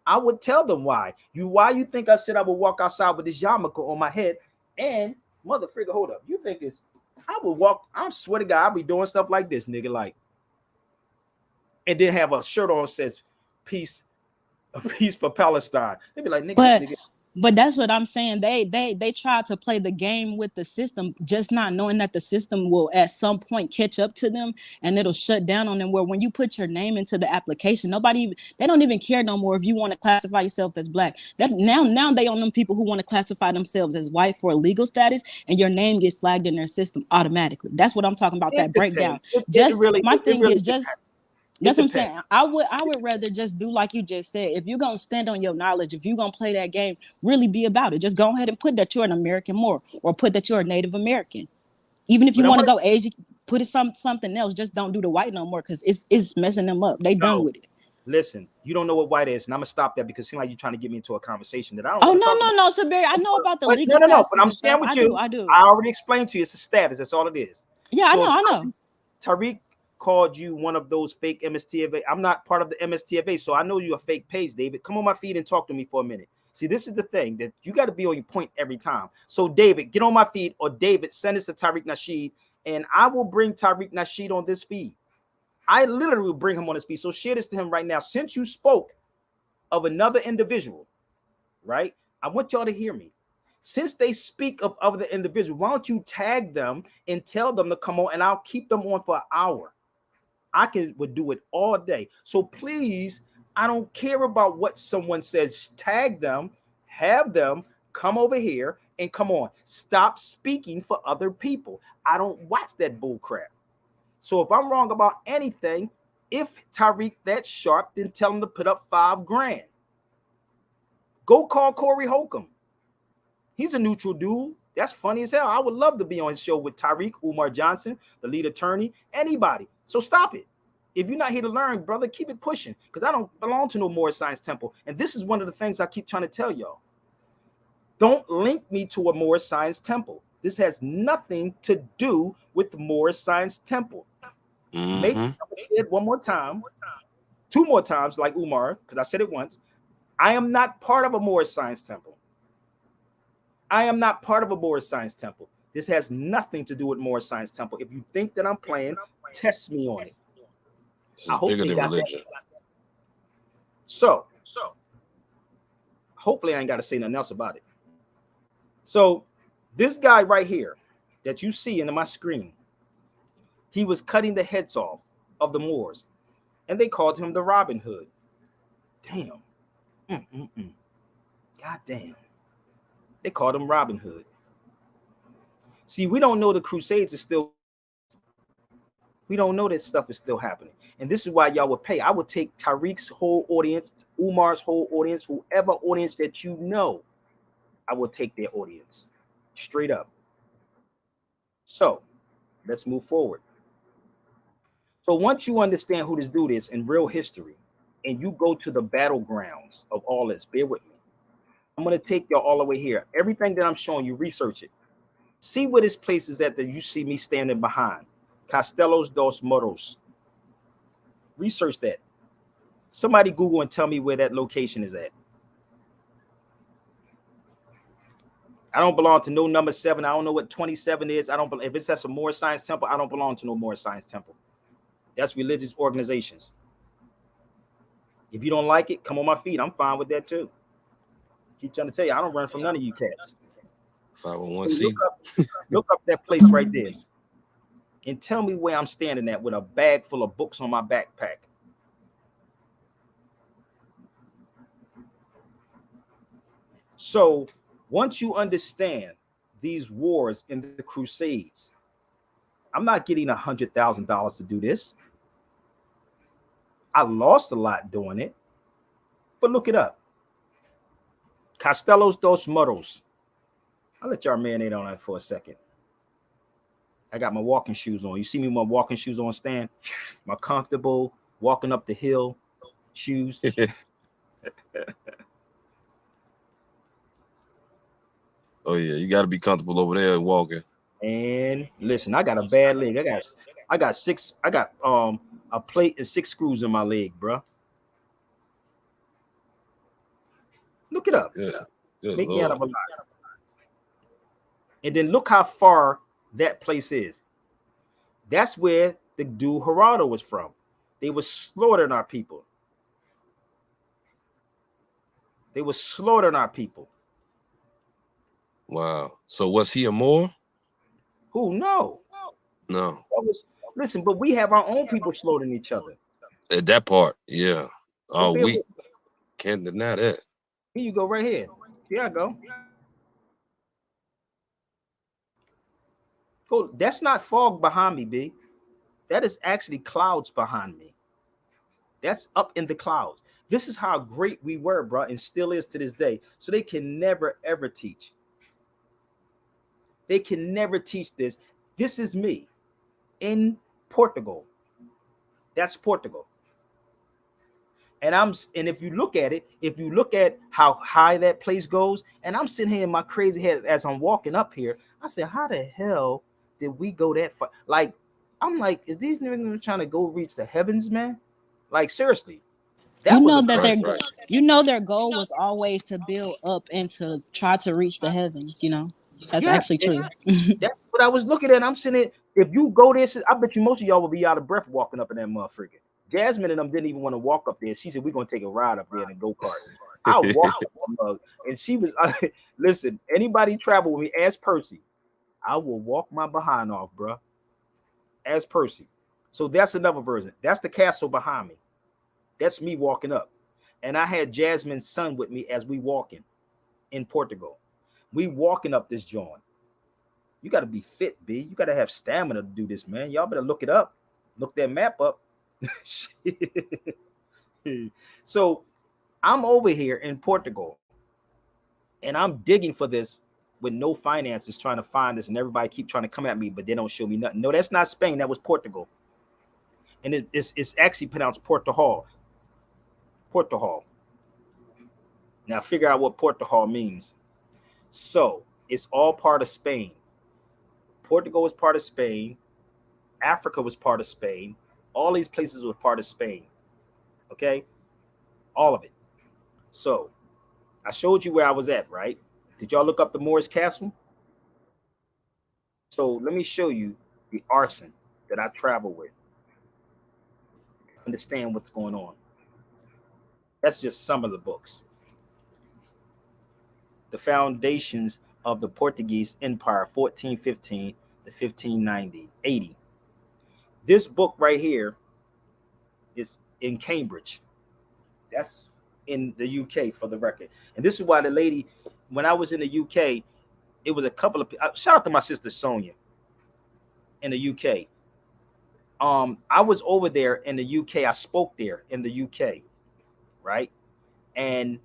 I would tell them why. Why you think I said I would walk outside with this yarmulke on my head? And mother figure, hold up. You think I would walk, I swear to God, I'll be doing stuff like this, nigga, like, and then have a shirt on that says peace for Palestine. They'd be like, nigga. But that's what I'm saying. They try to play the game with the system, just not knowing that the system will at some point catch up to them and it'll shut down on them. Where when you put your name into the application, they don't even care no more if you want to classify yourself as black. That now they on them people who want to classify themselves as white for a legal status, and your name gets flagged in their system automatically. That's what I'm talking about. That breakdown. That's what I'm saying. I would rather just do like you just said. If you're gonna stand on your knowledge, if you're gonna play that game, really be about it. Just go ahead and put that you're an American Moor, or put that you're a Native American. Even if you want to go Asian, put it something else. Just don't do the white no more, because it's messing them up. They done with it. Listen, you don't know what white is, and I'm gonna stop that because it seems like you're trying to get me into a conversation that I don't. Oh no, Saberi, I know about the legal status. No, but I'm saying with you. I do. I already explained to you. It's a status. That's all it is. Yeah, so I know. Tariq called you one of those fake MSTFA. I'm not part of the MSTFA, so I know you're a fake page, David. Come on my feed and talk to me for a minute. See, this is the thing that you got to be on your point every time. So, David, get on my feed, or David, send us to Tariq Nasheed, and I will bring Tariq Nasheed on this feed. I literally will bring him on this feed. So share this to him right now. Since you spoke of another individual, right? I want y'all to hear me. Since they speak of other individuals, why don't you tag them and tell them to come on, and I'll keep them on for an hour. Would do it all day. So please, I don't care about what someone says. Tag them, have them come over here and come on. Stop speaking for other people. I don't watch that bull crap. So if I'm wrong about anything, if Tariq that sharp, then tell him to put up $5,000. Go call Corey Holcomb. He's a neutral dude. That's funny as hell. I would love to be on his show with Tariq, Umar Johnson, the lead attorney, anybody. So stop it. If you're not here to learn, brother, keep it pushing, because I don't belong to no Moorish Science Temple. And this is one of the things I keep trying to tell y'all. Don't link me to a Moorish Science Temple. This has nothing to do with the Moorish Science Temple. Make it one more time, 2 more times, like Umar, because I said it once. I am not part of a Moorish Science Temple. I am not part of a Moorish Science Temple. This has nothing to do with Moorish Science Temple. If you think that I'm playing, test me on it. This is bigger than religion. So hopefully I ain't got to say nothing else about it. So this guy right here that you see in my screen, he was cutting the heads off of the Moors, and they called him the Robin Hood. Damn. God damn. They called him Robin Hood. See, we don't know the Crusades is still. We don't know that stuff is still happening. And this is why y'all would pay. I would take Tariq's whole audience, Umar's whole audience, whoever audience that you know, I will take their audience. Straight up. So let's move forward. So once you understand who this dude is in real history, and you go to the battlegrounds of all this, bear with me. I'm going to take y'all all the way here. Everything that I'm showing you, research it. See where this place is at that you see me standing behind. Castelos dos Moros. Research that. Somebody Google and tell me where that location is at. I don't belong to no number 7. I don't know what 27 is. I don't. If it's that's a Moorish Science Temple, I don't belong to no Moorish Science Temple. That's religious organizations. If you don't like it, come on my feet. I'm fine with that too. Keep trying to tell you, I don't run from none of you cats. 501c. Look up that place right there, and tell me where I'm standing at with a bag full of books on my backpack. So once you understand these wars in the Crusades, I'm not getting $100,000 to do this. I lost a lot doing it, but look it up. Castelos dos Moros. I'll let y'all marinate on that for a second. I got my walking shoes on. You see me with my walking shoes on, Stan? My comfortable walking up the hill shoes. Oh yeah, you got to be comfortable over there walking. And listen, I got a bad leg. I got a plate and 6 screws in my leg, bro. Look it up. Good Make me Lord. out of a lot. And then look how far that place is. That's where the dude Gerardo was from. They were slaughtering our people. They were slaughtering our people. Wow. So was he a Moor? Who? No. No. Listen, but we have our own people slaughtering each other. At that part, yeah. Oh, Bill, we can't deny that. Here you go, right here. Here I go. Go. That's not fog behind me, B. That is actually clouds behind me. That's up in the clouds. This is how great we were, bro, and still is to this day. So they can never, ever teach. They can never teach this. This is me in Portugal. That's Portugal. And if you look at it, if you look at how high that place goes, and I'm sitting here in my crazy head as I'm walking up here, I said, how the hell did we go that far? Like, I'm like, is these niggas trying to go reach the heavens, man? Like, seriously. You know that their goal was always to build up and to try to reach the heavens, you know. That's actually true. That's what I was looking at. I'm sitting there. If you go there, I bet you most of y'all will be out of breath walking up in that motherfucker. Jasmine and them didn't even want to walk up there. She said, we're going to take a ride up there in a go-kart. I walked and she was listen, anybody travel with me, ask Percy. I will walk my behind off, bro. Ask Percy. So that's another version. That's the castle behind me. That's me walking up. And I had Jasmine's son with me as we walking in Portugal. We walking up this joint. You got to be fit, B. You got to have stamina to do this, man. Y'all better look it up. Look that map up. So I'm over here in Portugal and I'm digging for this with no finances, trying to find this, and everybody keep trying to come at me, but they don't show me nothing. No, that's not Spain. That was Portugal. And it's actually pronounced Portugal. Portugal. Now figure out what Portugal means. So it's all part of Spain. Portugal was part of Spain. Africa was part of Spain. All these places were part of Spain. Okay? All of it. So I showed you where I was at, right? Did y'all look up the Moorish castle? So let me show you the arson that I travel with. Understand what's going on. That's just some of the books. The Foundations of the Portuguese Empire, 1415 to 1590, 80. This book right here is in Cambridge. That's in the UK, for the record. And this is why the lady, when I was in the UK, it was a couple of, shout out to my sister Sonia in the UK. I was over there in the UK. I spoke there in the UK, right? And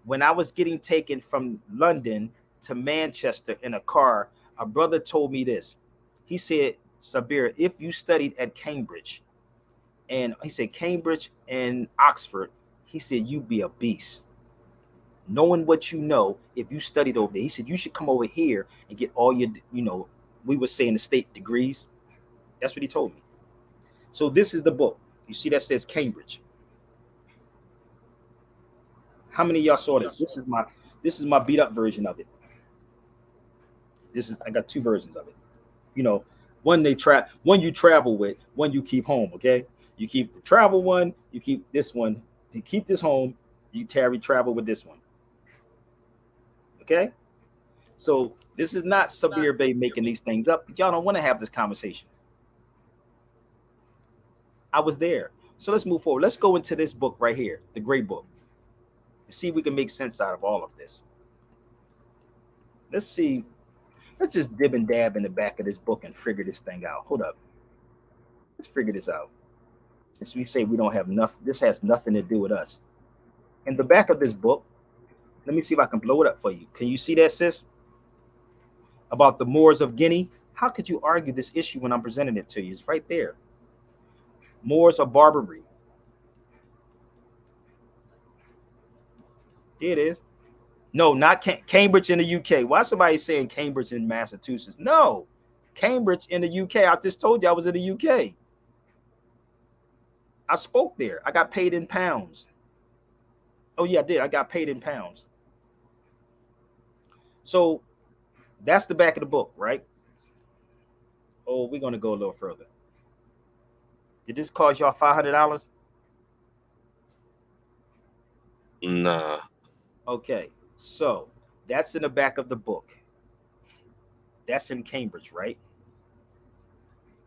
when I was getting taken from London to Manchester in a car, a brother told me this. He said, Sabir, if you studied at Cambridge, and he said Cambridge and Oxford, he said, you'd be a beast. Knowing what you know, if you studied over there, he said, you should come over here and get all your, we were saying the state degrees. That's what he told me. So this is the book. You see that says Cambridge. How many of y'all saw this? This is my beat up version of it. I got two versions of it. One you travel with, one you keep home. Okay, you keep the travel one, you keep this one. You keep this home, you travel with this one. Okay, so this is not Sabir Bey making these things up. Y'all don't want to have this conversation. I was there. So let's move forward. Let's go into this book right here, the Gray Book. See if we can make sense out of all of this. Let's see. Let's just dib and dab in the back of this book and figure this thing out. Hold up. Let's figure this out. As we say, we don't have nothing. This has nothing to do with us. In the back of this book, let me see if I can blow it up for you. Can you see that, sis? About the Moors of Guinea. How could you argue this issue when I'm presenting it to you? It's right there. Moors of Barbary. Here it is. No, not Cambridge in the UK. Why somebody saying Cambridge in Massachusetts? No, Cambridge in the UK. I just told you I was in the UK. I spoke there. I got paid in pounds. Oh yeah, I did. I got paid in pounds. So that's the back of the book, right? Oh, we're gonna go a little further. Did this cost y'all $500? Nah. Okay, so that's in the back of the book. That's in Cambridge, right?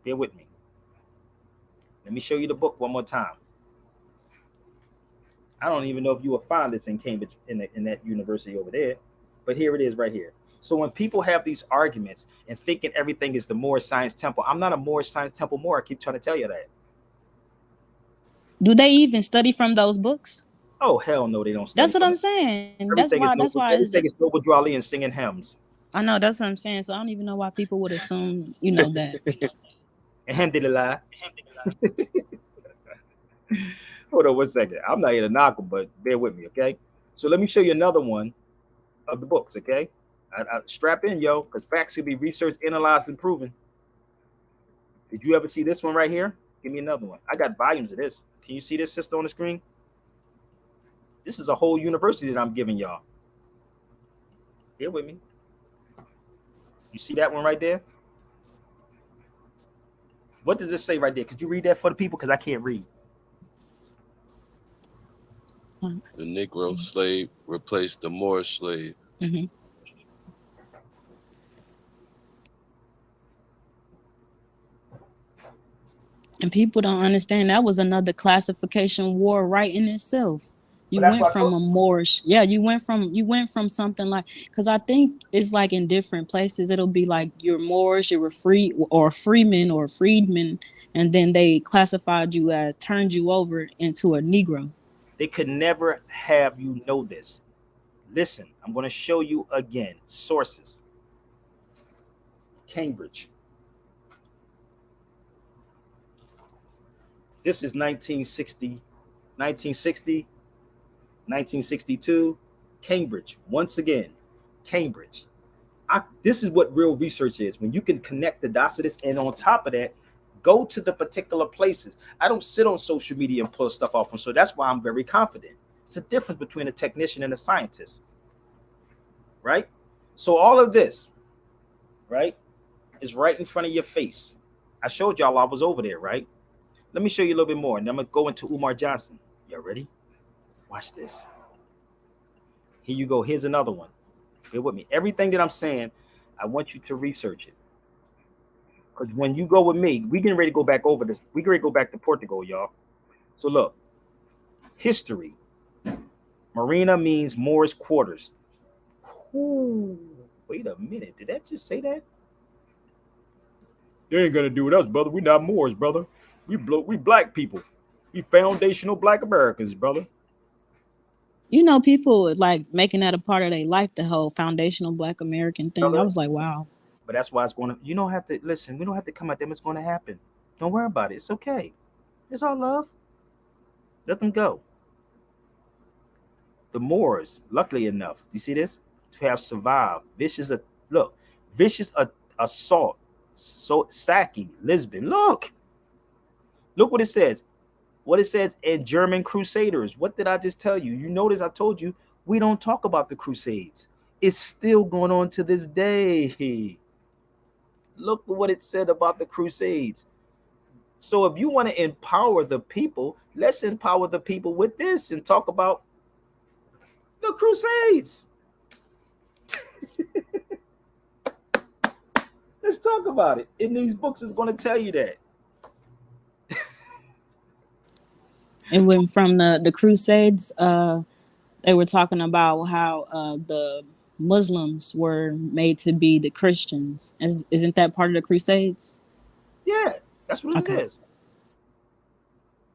Bear with me. Let me show you the book one more time. I don't even know if you will find this in Cambridge in that university over there, but here it is right here. So when people have these arguments and thinking everything is the Moorish Science Temple, I'm not a Moorish Science Temple Moor. I keep trying to tell you that. Do they even study from those books? Oh hell no, they don't study. That's what I'm saying. Everything is Noble Drawley and singing hymns. I know, that's what I'm saying. So I don't even know why people would assume, that. Alhamdulillah. Hold on 1 second. I'm not here to knock them, but bear with me, okay? So let me show you another one of the books, okay? I strap in, yo, because facts can be researched, analyzed, and proven. Did you ever see this one right here? Give me another one. I got volumes of this. Can you see this, sister, on the screen? This is a whole university that I'm giving y'all. Bear with me. You see that one right there? What does this say right there? Could you read that for the people? Because I can't read. The Negro slave replaced the Moorish slave. Mm-hmm. And people don't understand that was another classification war right in itself. You that's went what I from told a Moorish, yeah. You went from something like, because I think it's like in different places it'll be like you're Moorish, you were free or freeman or freedman, and then they classified you as turned you over into a Negro. they could never have you know this. Listen, I'm going to show you again. Sources. Cambridge. This is 1960, 1960, 1962. Cambridge. Once again, Cambridge. This is what real research is. When you can connect the dots to this, and on top of that, go to the particular places. I don't sit on social media and pull stuff off, and so that's why I'm very confident. It's a difference between a technician and a scientist, right? So all of this, right, is right in front of your face. I showed y'all I was over there, right? Let me show you a little bit more, and I'm gonna go into Umar Johnson. Y'all ready? Watch this. Here you go. Here's another one. Bear with me. Everything that I'm saying, I want you to research it. Because when you go with me, we getting ready to go back over this. We getting ready to go back to Portugal, y'all. So look, history. Marina means Moorish quarters. Ooh, wait a minute. Did that just say that? You ain't gonna do with us, brother. We not Moors, brother. We black people. We foundational black Americans, brother. You know, people like making that a part of their life, the whole foundational Black American thing. I Brother. was like, wow. But that's why it's going to. You don't have to listen. We don't have to come at them. It's going to happen. Don't worry about it. It's okay. It's all love. Let them go. The Moors, luckily enough, you see this, to have survived vicious. Look, vicious assault. So sacking Lisbon. Look what it says. What it says in German Crusaders. What did I just tell you? You notice I told you we don't talk about the Crusades. It's still going on to this day. Look at what it said about the Crusades. So if you want to empower the people, let's empower the people with this and talk about the Crusades. Let's talk about it. In these books, it's going to tell you that. It went from the Crusades. They were talking about how the Muslims were made to be the Christians. Isn't that part of the Crusades? Yeah, that's what it Okay. is.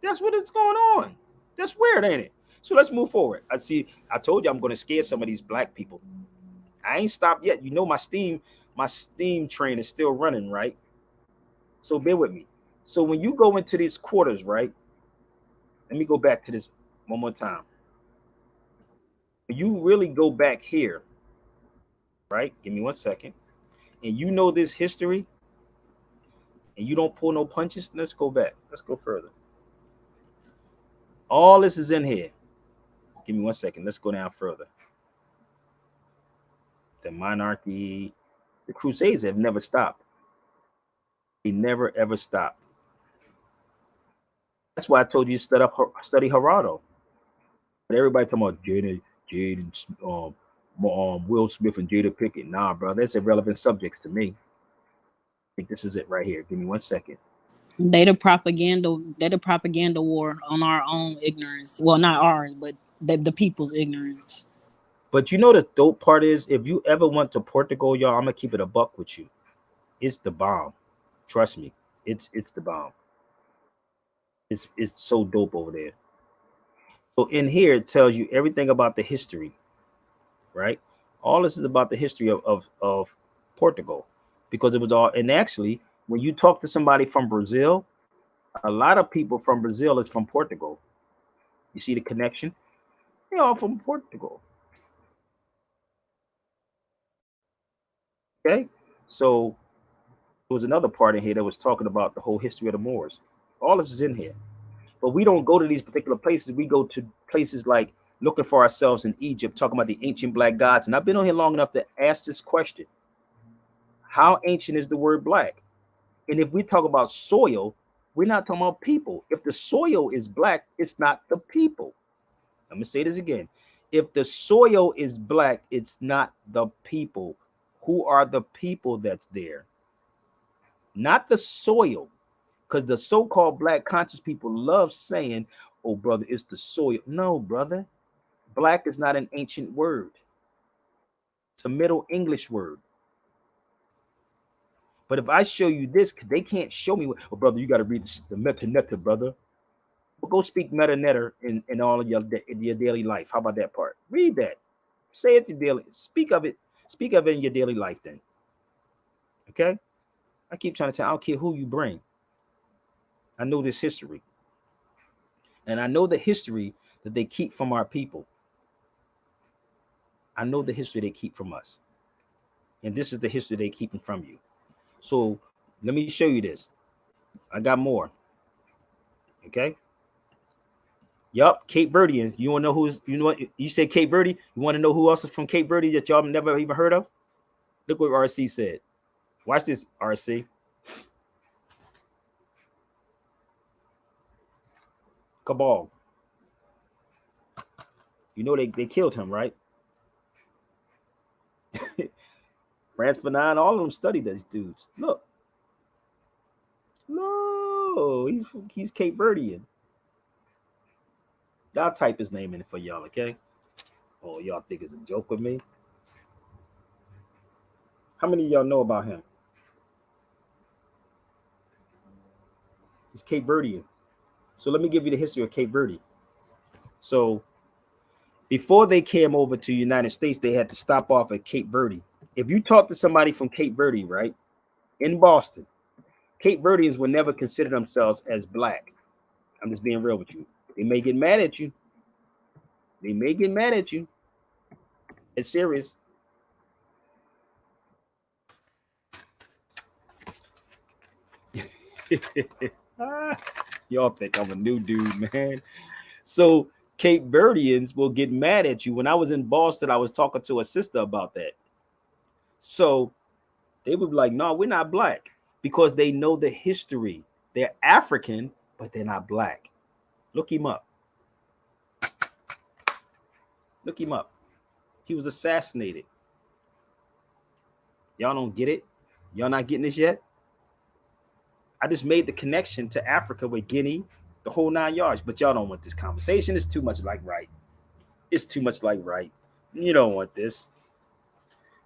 That's what it's going on. That's weird, ain't it? So let's move forward. I told you I'm going to scare some of these black people. I ain't stopped yet. You know my steam train is still running, right? So bear with me. So when you go into these quarters, right? Let me go back to this one more time. When you really go back here, right? Give me 1 second. And you know this history, and you don't pull no punches. Let's go back. Let's go further. All this is in here. Give me 1 second. Let's go down further. The monarchy, the Crusades have never stopped. They never ever stopped. That's why I told you to study Gerardo. But everybody talking about Jade and Will Smith and Jada Pickett. Nah, bro, that's irrelevant subjects to me. I think this is it right here. Give me 1 second. They the propaganda war on our own ignorance. Well, not ours, but the people's ignorance. But you know the dope part is, if you ever went to Portugal, y'all, I'm gonna keep it a buck with you. It's the bomb. Trust me, it's the bomb. It's so dope over there. So in here it tells you everything about the history, right? All this is about the history of Portugal, because it was all. And actually, when you talk to somebody from Brazil, a lot of people from Brazil is from Portugal. You see the connection? They're all from Portugal. Okay, so there was another part in here that was talking about the whole history of the Moors. All this is in here, but we don't go to these particular places. We go to places like looking for ourselves in Egypt, talking about the ancient black gods. And I've been on here long enough to ask this question: how ancient is the word black? And if we talk about soil, we're not talking about people. If the soil is black, it's not the people. I'm gonna say this again. If the soil is black, it's not the people. Who are the people that's there? Not the soil. Because the so-called black conscious people love saying, oh, brother, it's the soil. No, brother. Black is not an ancient word. It's a Middle English word. But if I show you this, they can't show me what, oh, brother, you got to read the meta, brother. Well, go speak meta in all of your daily life. How about that part? Read that. Say it to daily. Speak of it. Speak of it in your daily life then. Okay? I keep trying to tell, I don't care who you bring. I know this history. And I know the history that they keep from our people. I know the history they keep from us. And this is the history they keeping from you. So let me show you this. I got more. Okay. Yup, Cape Verdeans. You want to know who's, you know what? You say Cape Verde. You want to know who else is from Cape Verde that y'all never even heard of? Look what RC said. Watch this, RC. Cabal. You know they killed him, right? France Fanon, all of them studied these dudes. Look. No, he's Cape Verdean. Y'all type his name in for y'all, okay? Oh, y'all think it's a joke with me? How many of y'all know about him? He's Cape Verdean. So let me give you the history of Cape Verde. So before they came over to the United States, they had to stop off at Cape Verde. If you talk to somebody from Cape Verde, right, in Boston, Cape Verdeans would never consider themselves as black. I'm just being real with you. They may get mad at you. They may get mad at you. It's serious. Y'all think I'm a new dude, man. So Cape Verdeans will get mad at you. When I was in Boston, I was talking to a sister about that. So they would be like, no, we're not black, because they know the history. They're African, but they're not black. Look him up. Look him up. He was assassinated. Y'all don't get it? Y'all not getting this yet? I just made the connection to Africa with Guinea, the whole 9 yards, but y'all don't want this conversation. It's too much like right. It's too much like right. You don't want this.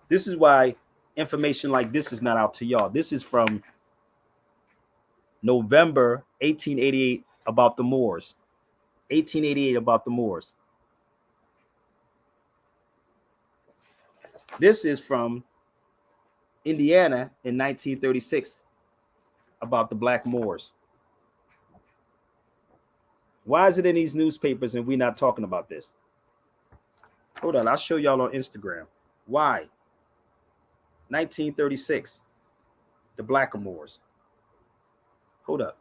This is why information like this is not out to y'all. This is from November 1888 about the Moors. 1888 about the Moors. This is from Indiana in 1936 about the Black Moors. Why is it in these newspapers and we're not talking about this? Hold on, I'll show y'all on Instagram. Why? 1936, the Black Moors. Hold up.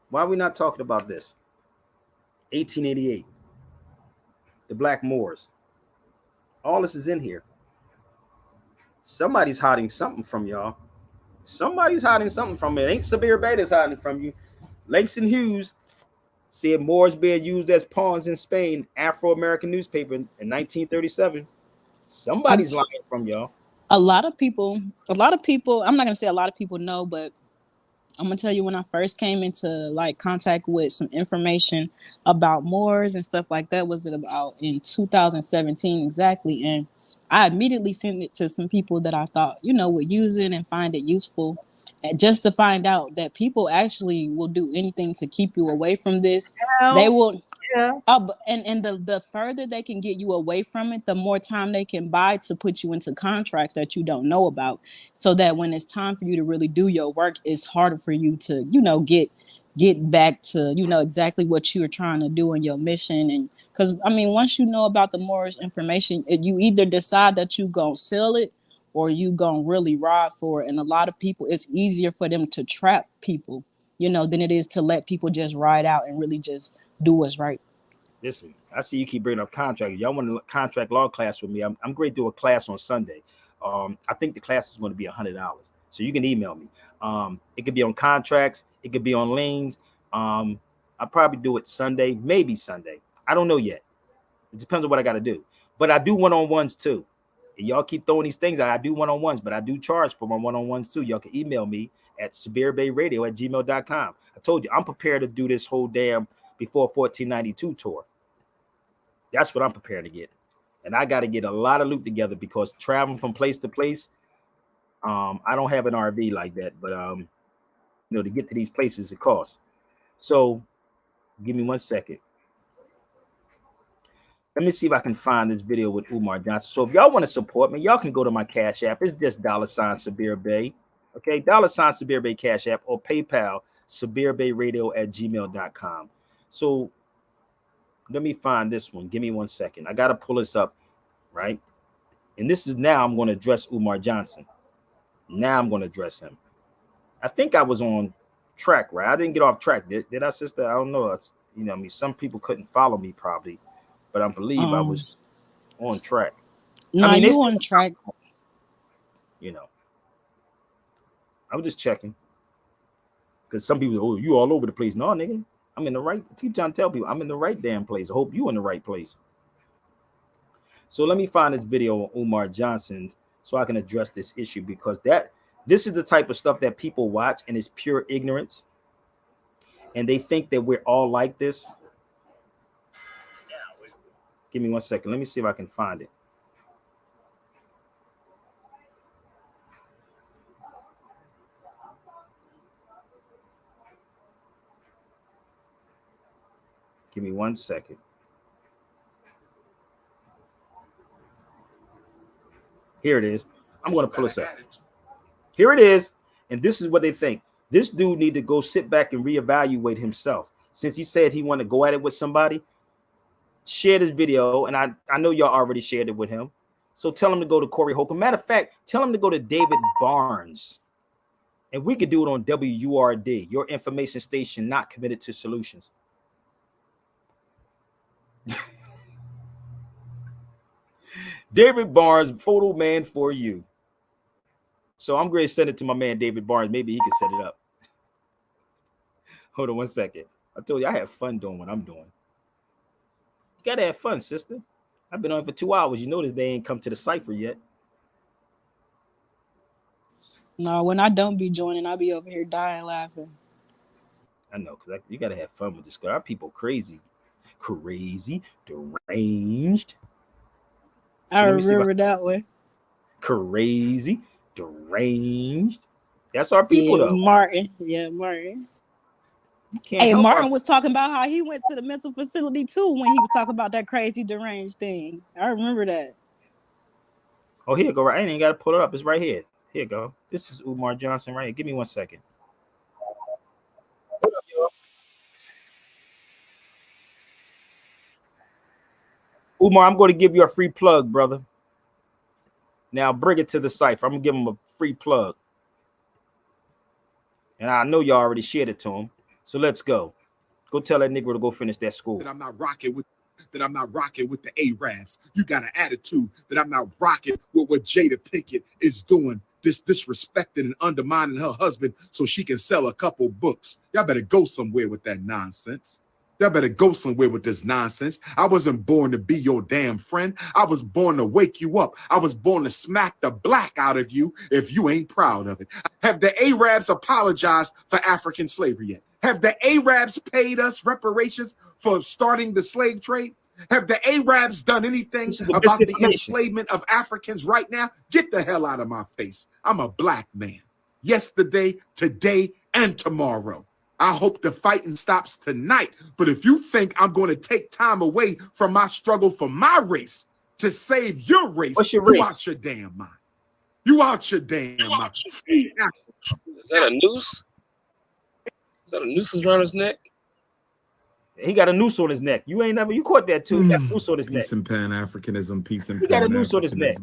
Why are we not talking about this? 1888, the Black Moors. All this is in here. Somebody's hiding something from y'all. Somebody's hiding something from it. It ain't Sabir Beta's hiding from you. Langston Hughes said Moors being used as pawns in Spain, Afro-American newspaper in 1937. Somebody's lying from y'all. A lot of people, I'm not gonna say a lot of people know, but I'm gonna tell you, when I first came into like contact with some information about Moors and stuff like that, was it about in 2017 exactly, and I immediately sent it to some people that I thought, would use it and find it useful, and just to find out that people actually will do anything to keep you away from this. They will. Yeah. And the further they can get you away from it, the more time they can buy to put you into contracts that you don't know about, so that when it's time for you to really do your work, it's harder for you to, get back to, exactly what you're trying to do in your mission. And because, once you know about the Moorish information, you either decide that you gonna sell it or you gonna really ride for it. And a lot of people, it's easier for them to trap people, than it is to let people just ride out and really just do what's right. Listen, I see you keep bringing up contract. Y'all want a contract law class with me? I'm going to do a class on Sunday. I think the class is going to be $100, so you can email me. It could be on contracts. It could be on liens. I'll probably do it Sunday, maybe Sunday. I don't know yet. It depends on what I got to do. But I do one-on-ones too. And y'all keep throwing these things out. I do one-on-ones, but I do charge for my one-on-ones too. Y'all can email me at SibirBayRadio@gmail.com. I told you, I'm prepared to do this whole damn Before 1492 tour. That's what I'm prepared to get. And I got to get a lot of loot together because traveling from place to place, I don't have an RV like that, but you know, to get to these places, it costs. So give me 1 second. Let me see if I can find this video with Umar Johnson. So if y'all want to support me, y'all can go to my Cash App. It's just $ Sabir Bay. Okay, $ Sabir Bay Cash App or PayPal, SibirBayRadio@gmail.com. So let me find this one. Give me 1 second. I got to pull this up, right? And this is now I'm going to address Umar Johnson. Now I'm going to address him. I think I was on track, right? I didn't get off track. Did I, sister? I don't know. You know, I mean, some people couldn't follow me probably, but I believe I was on track. No, I mean, you on track. You know, I was just checking because some people, oh, you all over the place. No, nigga, I'm in the right. I keep trying to tell people I'm in the right damn place. I hope you in the right place. So let me find this video on Umar Johnson so I can address this issue because this is the type of stuff that people watch and it's pure ignorance. And they think that we're all like this. Give me 1 second. Let me see if I can find it. Give me 1 second. Here it is. I'm going to pull this up. Here it is. And this is what they think. This dude need to go sit back and reevaluate himself. Since he said he wanted to go at it with somebody, share this video. And I know y'all already shared it with him. So tell him to go to Corey Holcomb. Matter of fact, tell him to go to David Barnes. And we could do it on WURD, your information station not committed to solutions. David Barnes, photo man for you. So I'm going to send it to my man, David Barnes. Maybe he can set it up. Hold on 1 second. I told you I have fun doing what I'm doing. You got to have fun, sister. I've been on for 2 hours. You notice they ain't come to the cipher yet. No, when I don't be joining, I be over here dying laughing. I know, because you got to have fun with this girl. Our people crazy, deranged. I remember that one. Crazy, deranged. That's our people, though. Martin. Yeah, Martin. Hey, Martin was talking about how he went to the mental facility, too, when he was talking about that crazy, deranged thing. I remember that. Oh, here you go. Right. I ain't got to pull it up. It's right here. Here you go. This is Umar Johnson right here. Give me 1 second. Umar, I'm going to give you a free plug, brother. Now bring it to the cipher. I'm going to give him a free plug. And I know y'all already shared it to him. So let's go. Go tell that nigga to go finish that school. That I'm not rocking with the Arabs. You got an attitude that I'm not rocking with what Jada Pinkett is doing, disrespecting and undermining her husband so she can sell a couple books. Y'all better go somewhere with that nonsense. Y'all better go somewhere with this nonsense. I wasn't born to be your damn friend. I was born to wake you up. I was born to smack the black out of you if you ain't proud of it. Have the Arabs apologized for African slavery yet? Have the Arabs paid us reparations for starting the slave trade? Have the Arabs done anything about the enslavement of Africans right now? Get the hell out of my face. I'm a black man. Yesterday, today, and tomorrow. I hope the fighting stops tonight. But if you think I'm going to take time away from my struggle for my race to save your race, you out your damn mind. You out your damn mind. Is that a noose? Is that a noose around his neck? He got a noose on his neck. You caught that too. He got a noose on his neck. Peace and Pan-Africanism. Peace and He got a noose on his neck.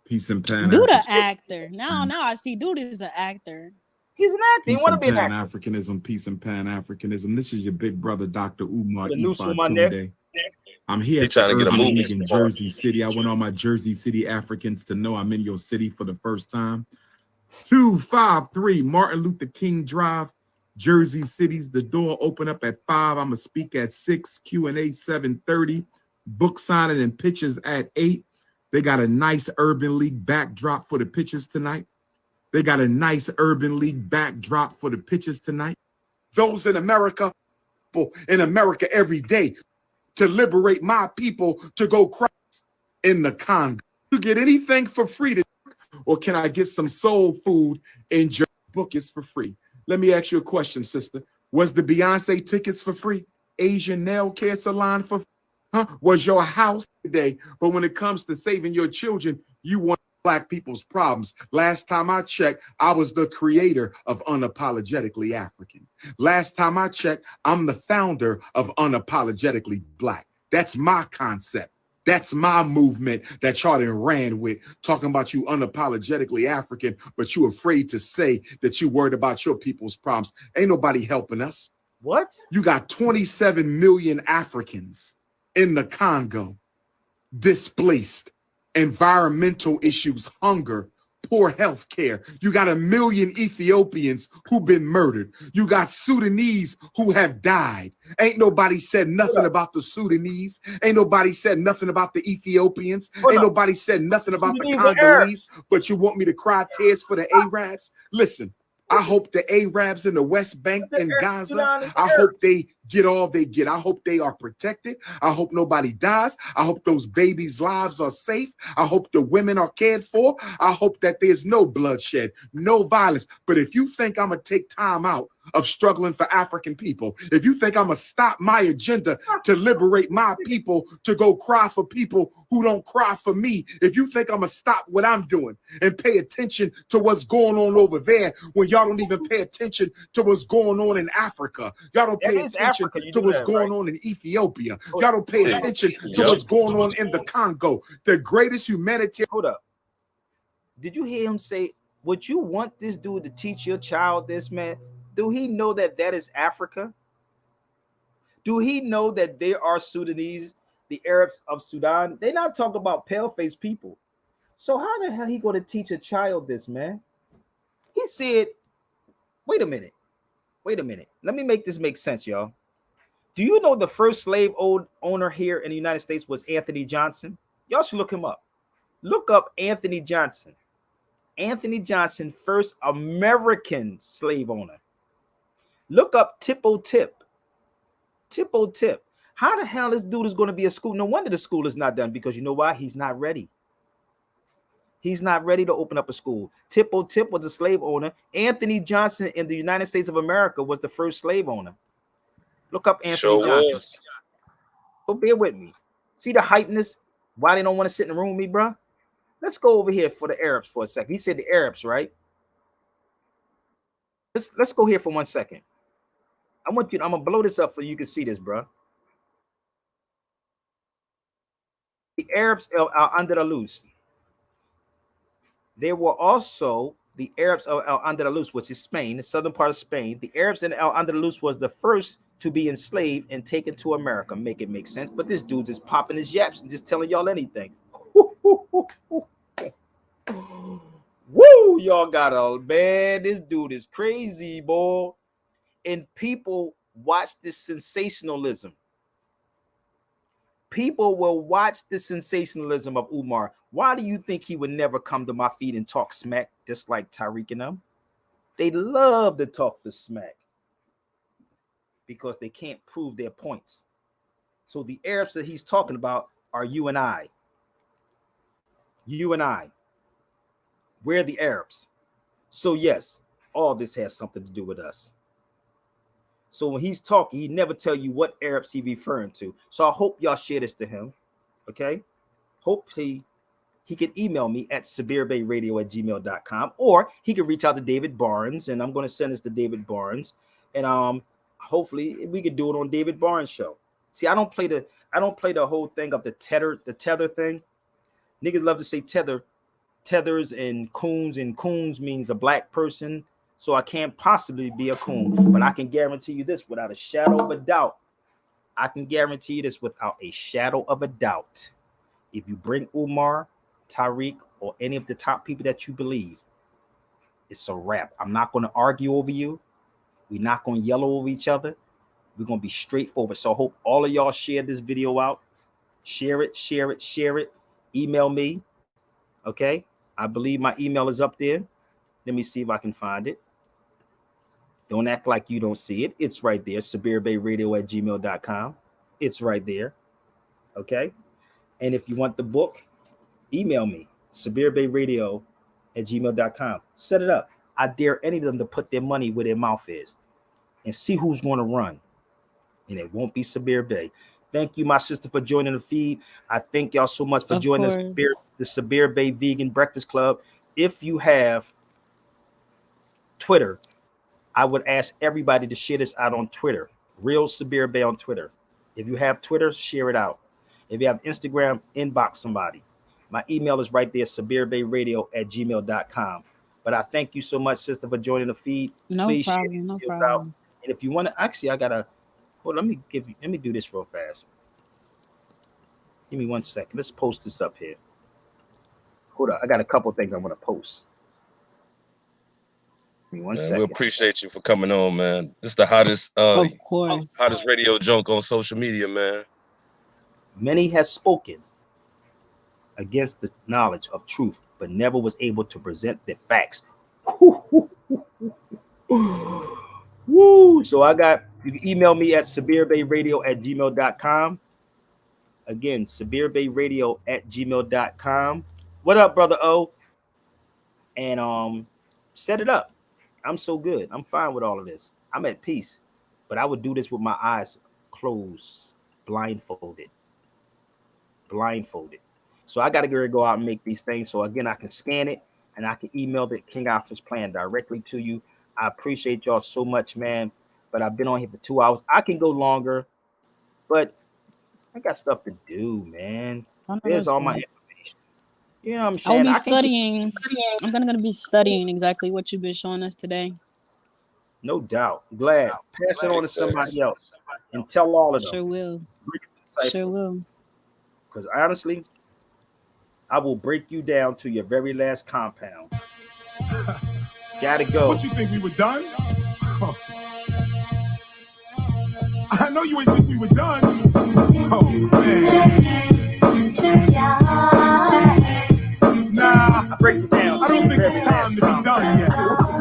Peace and Pan. Dude, an actor. Now I see dude is an actor. He's an actor. He want to be an actor. Pan-Africanism, peace and Pan-Africanism. This is your big brother, Dr. Umar. I'm here trying to get a movie in Jersey City. I want all my Jersey City Africans to know I'm in your city for the first time. 253 Martin Luther King Drive, Jersey City's the door open up at 5. I'm gonna speak at 6. Q&A 7:30. Book signing and pitches at 8. They got a nice Urban League backdrop for the pitches tonight. Those in America every day to liberate my people to go cry in the Congo. You get anything for free or can I get some soul food in your book? It's for free. Let me ask you a question, sister. Was the Beyonce tickets for free? Asian nail care salon for free? Was your house today? But when it comes to saving your children, you want Black people's problems. Last time I checked, I was the creator of Unapologetically African. Last time I checked, I'm the founder of Unapologetically Black. That's my concept. That's my movement that y'all done ran with, talking about you unapologetically African, but you afraid to say that you worried about your people's problems. Ain't nobody helping us. What? You got 27 million Africans in the Congo, displaced, environmental issues, hunger, poor health care. You got 1 million Ethiopians who've been murdered. You got Sudanese who have died. Ain't nobody said nothing about the Sudanese. Ain't nobody said nothing about the Ethiopians. Ain't nobody said nothing about the Congolese. But you want me to cry tears for the Arabs? Listen, I hope the Arabs in the West Bank and Gaza, I hope they get all they get. I hope they are protected. I hope nobody dies. I hope those babies' lives are safe. I hope the women are cared for. I hope that there's no bloodshed, no violence. But if you think I'm going to take time out of struggling for African people, if you think I'm going to stop my agenda to liberate my people to go cry for people who don't cry for me, if you think I'm going to stop what I'm doing and pay attention to what's going on over there when y'all don't even pay attention to what's going on in Africa, y'all don't pay attention to what's going on in Ethiopia, y'all don't pay attention to what's going on in the Congo, the greatest humanitarian. Hold up. Did you hear him say, would you want this dude to teach your child this, man? Do he know that that is Africa? Do he know that there are Sudanese, the Arabs of Sudan? They're not talking about pale-faced people. So how the hell he going to teach a child this, man? He said, wait a minute. Let me make this make sense, y'all. Do you know the first slave owner here in the United States was Anthony Johnson? Y'all should look him up. Look up Anthony Johnson. Anthony Johnson, first American slave owner. Look up Tipo Tip. Tipo Tip. How the hell this dude is going to be a school? No wonder the school is not done, because you know why? He's not ready. He's not ready to open up a school. Tipo Tip was a slave owner. Anthony Johnson in the United States of America was the first slave owner. Look up Anthony Johnson. So bear with me. See the hypeness? Why they don't want to sit in the room with me, bro? Let's go over here for the Arabs for a second. He said the Arabs, right? Let's go here for 1 second. I'm gonna blow this up so you can see this, bro. The Arabs of Al-Andalus. There were also the Arabs of Al-Andalus, which is Spain, the southern part of Spain. The Arabs in Al-Andalus was the first to be enslaved and taken to America. Make it make sense. But this dude just popping his yaps and just telling y'all anything. Woo, y'all got a man. This dude is crazy, boy. And people watch this sensationalism. People will watch the sensationalism of Umar. Why do you think he would never come to my feet and talk smack just like Tariq and them? They love to talk the smack because they can't prove their points. So the Arabs that he's talking about are you and I. You and I. We're the Arabs. So yes, all this has something to do with us. So when he's talking, he never tell you what Arabs he's referring to. So I hope y'all share this to him. Okay. Hopefully he can email me at sabirbayradio@gmail.com, or he can reach out to David Barnes, and I'm going to send this to David Barnes. And hopefully we can do it on David Barnes' show. See, I don't play the whole thing of the tether thing. Niggas love to say tethers and coons means a black person. So I can't possibly be a coon, but I can guarantee you this without a shadow of a doubt. If you bring Umar, Tariq, or any of the top people that you believe, it's a wrap. I'm not going to argue over you. We're not going to yellow over each other. We're going to be straightforward. So I hope all of y'all share this video out. Share it, share it, share it. Email me. Okay. I believe my email is up there. Let me see if I can find it. Don't act like you don't see it. It's right there. SabirBayRadio@gmail.com. It's right there. Okay. And if you want the book, email me. SabirBayRadio@gmail.com. Set it up. I dare any of them to put their money where their mouth is and see who's going to run. And it won't be Sabir Bay. Thank you, my sister, for joining the feed. I thank y'all so much for joining the Sabir Bay Vegan Breakfast Club. If you have Twitter, I would ask everybody to share this out on Twitter. Real Sabir Bay on Twitter. If you have Twitter, share it out. If you have Instagram, inbox somebody. My email is right there, SabirBayRadio@gmail.com. But I thank you so much, sister, for joining the feed. No Please problem. No problem. Out. And if you want to, actually, I gotta. Well, let me do this real fast. Give me 1 second. Let's post this up here. Hold on. I got a couple things I want to post. Give me 1 second. We appreciate you for coming on, man. This is the hottest, of course, hottest radio junk on social media, man. Many has spoken against the knowledge of truth, but never was able to present the facts. Woo! So you can email me at SabirBayRadio@gmail.com. Again, SabirBayRadio@gmail.com. What up, brother O? And set it up. I'm so good. I'm fine with all of this. I'm at peace. But I would do this with my eyes closed, blindfolded. So I got to go out and make these things. So again, I can scan it and I can email the King Alpha's plan directly to you. I appreciate y'all so much, man. But I've been on here for 2 hours. I can go longer, but I got stuff to do, man. There's all my information. You know what I'm saying? I'll be studying. I'm gonna be studying exactly what you've been showing us today. No doubt. Glad. Pass it on to somebody else and tell all of them. Sure will. Sure will. Because honestly, I will break you down to your very last compound. Gotta go. What you think we were done? I know you ain't think we were done. Oh man. Nah, I break it down. I don't think it's time to be done yet.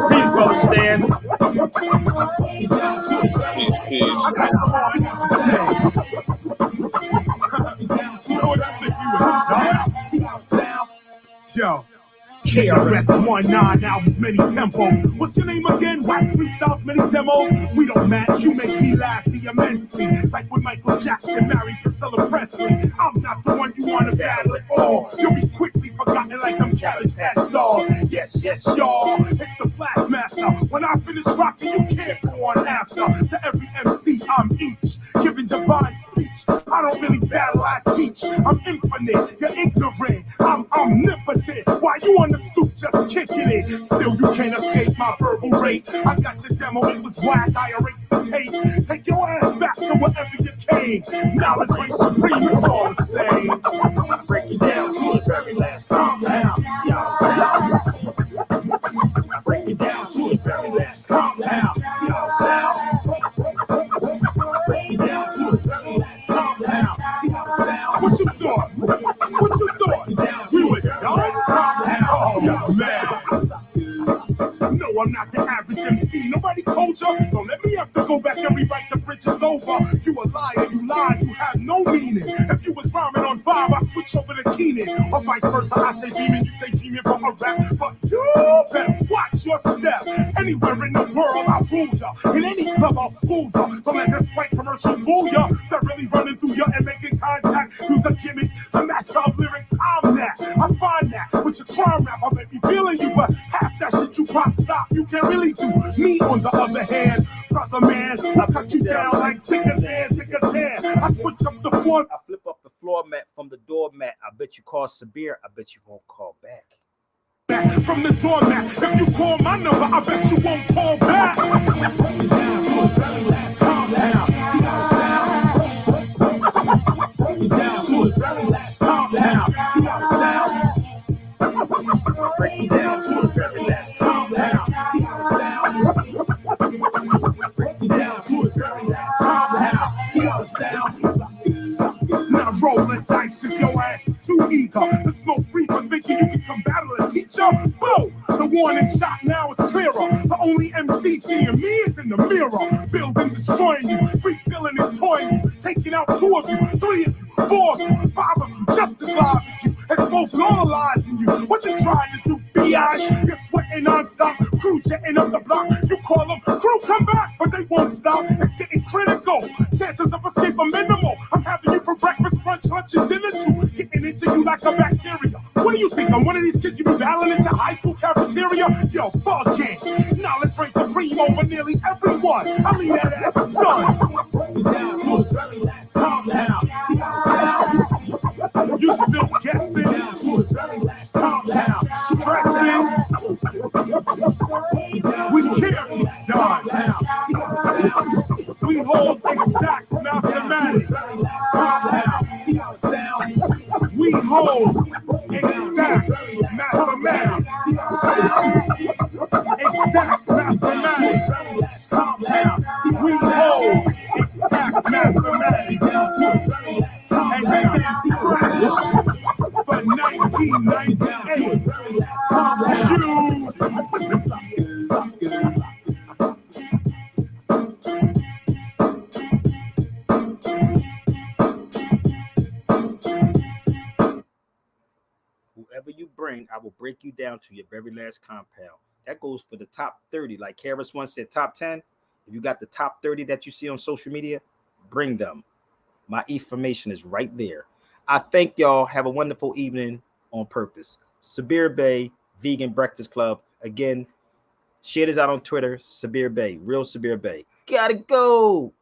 Please, brother Stan. I got some more I need to say. You know what you think we were done? Yo. KRS-One albums, many tempos. What's your name again? White freestyles, many demos. We don't match, you make me laugh immensely. Like when Michael Jackson married Priscilla Presley. I'm not the one you want to battle at all. You'll be quickly forgotten like them Cabbage Patch dolls. Yes, y'all, it's the Blast Master. When I finish rocking, you can't go on after. To every MC, I'm each, giving divine speech. I don't really battle, I teach. I'm infinite, you're ignorant. I'm omnipotent. Why you on the stoop just kicking it? Still you can't escape my verbal rate. I got your demo, it was whack, I erased the tape. Take your ass back to wherever you came. Knowledge reigns supreme, it's all the same. Break it down to the very last compound. Break it down to the very last compound. See how it sound? Break it down to the very last compound. See how it sound? What you thought? We were done? Oh, man. No, I'm not the average MC. Nobody told you. Don't let me have to go back and rewrite the bridges over. You a liar, you lied, you have no meaning. If you was rhyming on 5, I switch over to Keenan. Or vice versa, I say beaming, you say Keenan for a rap. But you better watch your step. Anywhere in the world, I'll rule ya. In any club, I'll school ya. Don't let this white commercial fool ya. They're really running through ya and making contact. Use a gimmick, the master of lyrics, I'm that. I find that with your crime rap, I may be feeling you, but half that shit you pop stop, you can't really do. Me on the other hand, brother man, I cut you down like sick as hair. I switch up the floor. I flip up the floor mat from the doormat. I bet you call Sabir. I bet you won't call back. From the doormat, if you call my number, I bet you won't call back. Break it down to the very last compound. See how it sound? Break it down to the very last compound. See how it sound? Break it down to the very last compound. See how it sound? roll the dice, cause your ass is too eager to smoke free for thinking you can come battle a teacher. Boom! The warning shot now is clearer. The only MC seeing me is in the mirror. Building, destroying you, free feeling and toying you, taking out 2 of you, 3 of you, 4 of you, 5 of you, just as live as you, exposing all the lies in you. What you trying to do, B.I.? You're sweating non-stop, crew jetting up the block. You call them, crew come back, but they won't stop. It's getting critical, chances of escape are minimal. I'm having you for breakfast, brunch, lunch, and dinner too. Getting into you like a bacteria. What do you think, I'm one of these kids you be battling at your high school cafeteria? Yo, bugging. Knowledge reigns supreme over nearly everyone. I leave that ass stunned. Down to the very last compound. See how it sound? You still guessing? Down to the very last compound. Stressing. We can't be done. See how it sound? We hold exact mathematics. See how it sound? We hold exact mathematics. See how it sound? Exact mathematics. We hold exact mathematics. And stands fresh for 1998. Whoever you bring, I will break you down to your very last compound. That goes for the top 30. Like Harris once said, top 10. If you got the top 30 that you see on social media, bring them. My information is right there. I thank y'all. Have a wonderful evening on purpose. Sabir Bay Vegan Breakfast Club. Again, share this out on Twitter. Sabir Bay, real Sabir Bay. Gotta go.